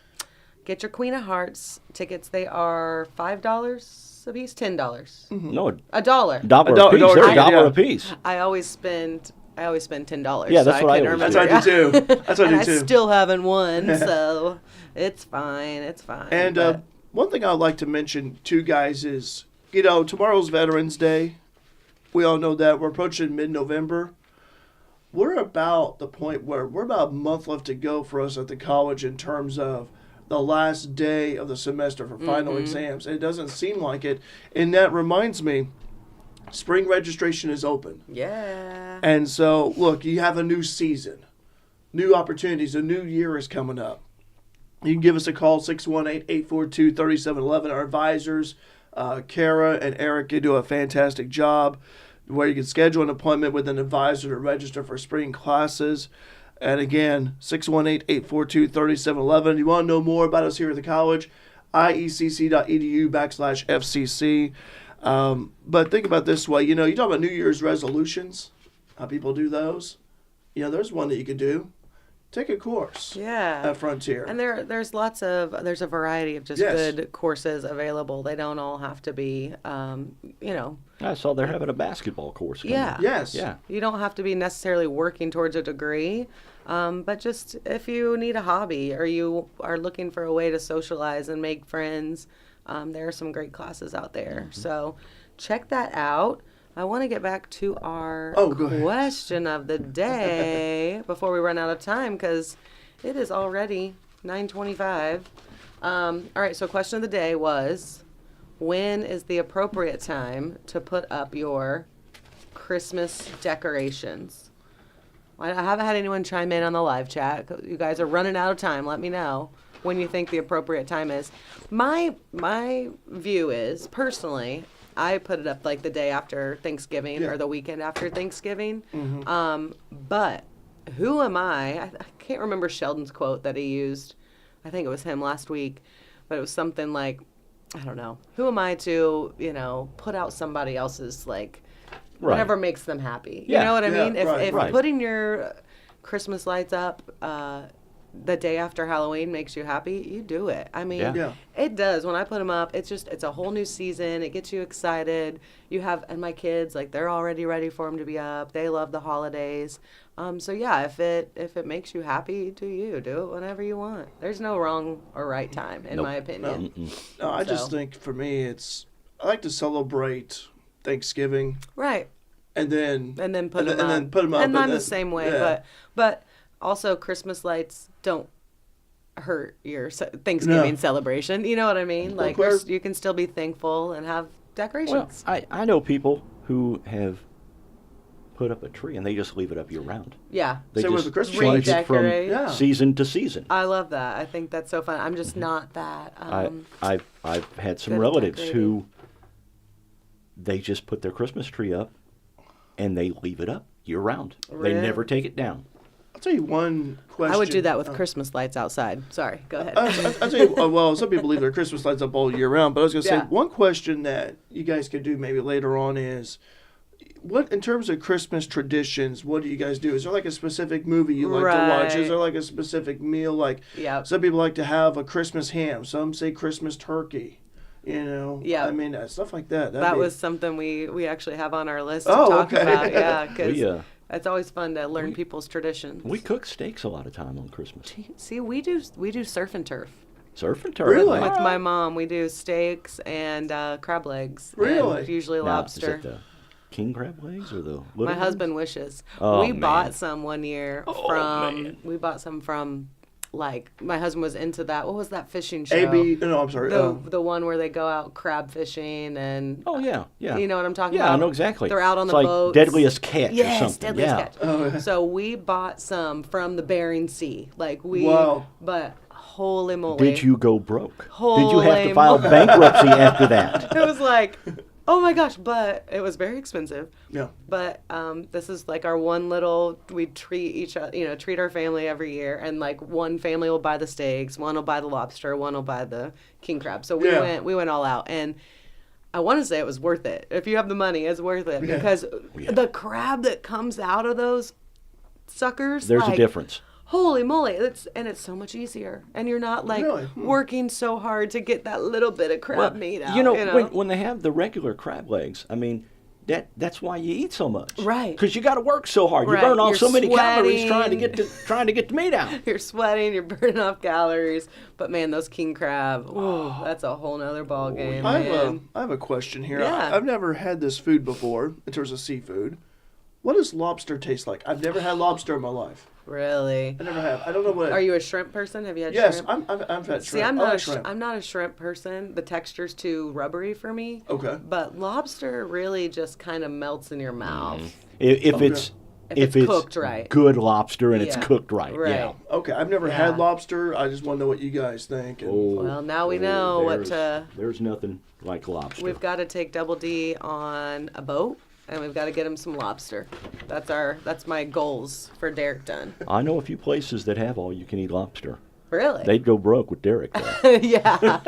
get your Queen of Hearts tickets. They are $5 a piece, $10. No, $1. dollar A a dollar- piece. dollar- They're a dollar yeah. a piece. I always spend $10. Yeah, that's so what I couldn't always remember. do. That's what I do too. That's what I And do too. I still haven't won, so it's fine. It's fine. And but- one thing I'd like to mention too, guys, is, tomorrow's Veterans Day. We all know that. We're approaching mid-November. We're about the point where we're about a month left to go for us at the college in terms of the last day of the semester for final exams. It doesn't seem like it. And that reminds me, spring registration is open. yeah. And so, look, you have a new season, new opportunities, a new year is coming up. You can give us a call, 618-842-3711. Our advisors, Kara and Eric, do a fantastic job where you can schedule an appointment with an advisor to register for spring classes. And again, 618-842-3711. You want to know more about us here at the college, iecc.edu/FCC. But think about it this way. You talk about New Year's resolutions, how people do those. There's one that you could do. Take a course Yeah. at Frontier. And there's a variety of just Yes. good courses available. They don't all have to be, I saw they're having a basketball course coming. Yeah. Yes. Yeah. You don't have to be necessarily working towards a degree, but just if you need a hobby or you are looking for a way to socialize and make friends, there are some great classes out there. So check that out. I want to get back to our Oh, go ahead. question of the day before we run out of time because it is already 9:25. All right, so question of the day was, when is the appropriate time to put up your Christmas decorations? I haven't had anyone chime in on the live chat. You guys are running out of time. Let me know when you think the appropriate time is. My view is, personally, I put it up like the day after Thanksgiving or the weekend after Thanksgiving. But who am I can't remember Sheldon's quote that he used. I think it was him last week. But it was something like, I don't know. Who am I to, put out somebody else's, like, whatever makes them happy. You know what I mean? If putting your Christmas lights up the day after Halloween makes you happy, you do it. I mean, it does. When I put them up, it's a whole new season. It gets you excited. And my kids, like, they're already ready for them to be up. They love the holidays. So yeah, if it makes you happy, do it whenever you want. There's no wrong or right time, in my opinion. No, I just think for me, I like to celebrate Thanksgiving. Right. And then put them up. And I'm the same way, but also Christmas lights don't hurt your Thanksgiving celebration. You know what I mean? Like, you can still be thankful and have decorations. Well, I know people who have put up a tree and they just leave it up year round. Yeah. They Same with just the Christmas change it redecorate. from season to season. I love that. I think that's so fun. I'm just not that. I've had some relatives who they just put their Christmas tree up and they leave it up year round. Really? They never take it down. I'll tell you one question. I would do that with Christmas lights outside. Sorry, go ahead. I'll tell you, well, some people leave their Christmas lights up all year round, but I was going to say, one question that you guys could do maybe later on is, what, in terms of Christmas traditions, what do you guys do? Is there like a specific movie you like to watch? Is there like a specific meal? Like, some people like to have a Christmas ham. Some say Christmas turkey. I mean, stuff like that. That was something we actually have on our list to talk about. Yeah, because it's always fun to learn people's traditions. We cook steaks a lot of time on Christmas. See, we do surf and turf. Surf and turf. Really? With my mom, we do steaks and crab legs. Really? And usually lobster. Is it the king crab legs or the little My ones? husband wishes. Oh, we man. bought some one year man. We bought some from, like, my husband was into that. What was that fishing show? I'm sorry. The one where they go out crab fishing and. Oh, yeah. You know what I'm talking about? Yeah, I know exactly. They're out on it's the like boats. Deadliest Catch or Yes, something. Deadliest Yeah. Catch. Oh, yeah. So we bought some from the Bering Sea. Like, but holy moly. Did you go broke? Did you Holy have to file bankruptcy after that? It was like, oh my gosh, but it was very expensive. Yeah. But this is like our one little, we treat each other, treat our family every year. And like one family will buy the steaks, one will buy the lobster, one will buy the king crab. So we went all out. And I want to say it was worth it. If you have the money, it's worth it. Because the crab that comes out of those suckers. There's a difference. Holy moly, it's so much easier. And you're not like working so hard to get that little bit of crab meat out. When they have the regular crab legs, I mean, that's why you eat so much. Right. Because you got to work so hard. You Right. burn off You're so many calories sweating. trying to get the meat out. You're sweating, you're burning off calories. But man, those king crab, that's a whole nother ball game. I have a question here. Yeah. I've never had this food before in terms of seafood. What does lobster taste like? I've never had lobster in my life. Really? I never have. I don't know what. Are you a shrimp person? Have you had Yes, shrimp? I've had shrimp. See, I'm I not like shrimp. I'm not a shrimp person. The texture's too rubbery for me. Okay. But lobster really just kind of melts in your mouth. If it's cooked right. good lobster and it's cooked right. Right. Yeah. Okay, I've never had lobster. I just want to know what you guys think. And Well, now we know what to. There's nothing like lobster. We've got to take Double D on a boat, and we've got to get him some lobster. That's my goals for Derek Dunn. I know a few places that have all-you-can-eat lobster. Really? They'd go broke with Derek, though. Yeah.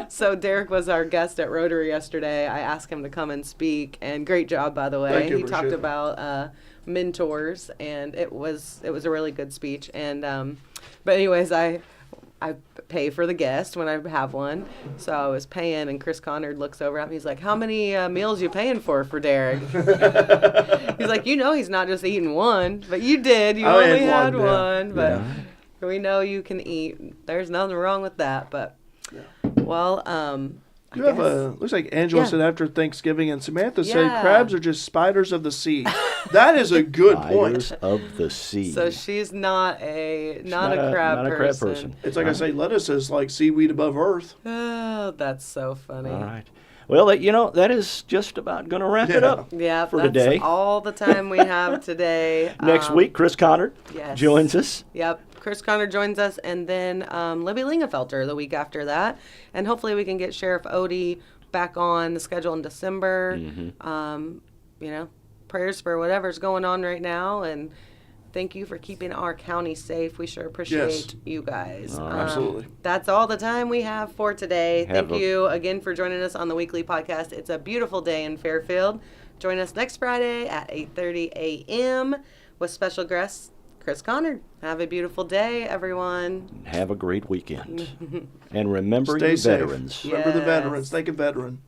So Derek was our guest at Rotary yesterday. I asked him to come and speak, and great job, by the way. Thank you, He talked appreciate it. about mentors, and it was a really good speech. And but anyways, I pay for the guest when I have one. So I was paying, and Chris Conard looks over at me. He's like, "How many meals you paying for Derek?" He's like, he's not just eating one, but you did. You only had one, but we know you can eat. There's nothing wrong with that. But well, you have looks like Angela said after Thanksgiving, and Samantha said crabs are just spiders of the sea. That is a good point. Spiders of the sea. So she's not a crab person. It's like I say, lettuce is like seaweed above earth. Oh, that's so funny. All right. Well, that is just about going to wrap it up Yeah, for that's today. all the time we have today. Next week, Chris Connor yes. joins us. Yep. Chris Connor joins us, and then Libby Lingenfelter the week after that. And hopefully we can get Sheriff Odie back on the schedule in December. Prayers for whatever's going on right now. And thank you for keeping our county safe. We sure appreciate you guys. Absolutely. That's all the time we have for today. Have Thank you again for joining us on the weekly podcast. It's a beautiful day in Fairfield. Join us next Friday at 8:30 a.m. with special guest Chris Connor. Have a beautiful day, everyone. Have a great weekend. And remember Stay you safe. veterans. Remember the Yes. veterans. Thank a veteran.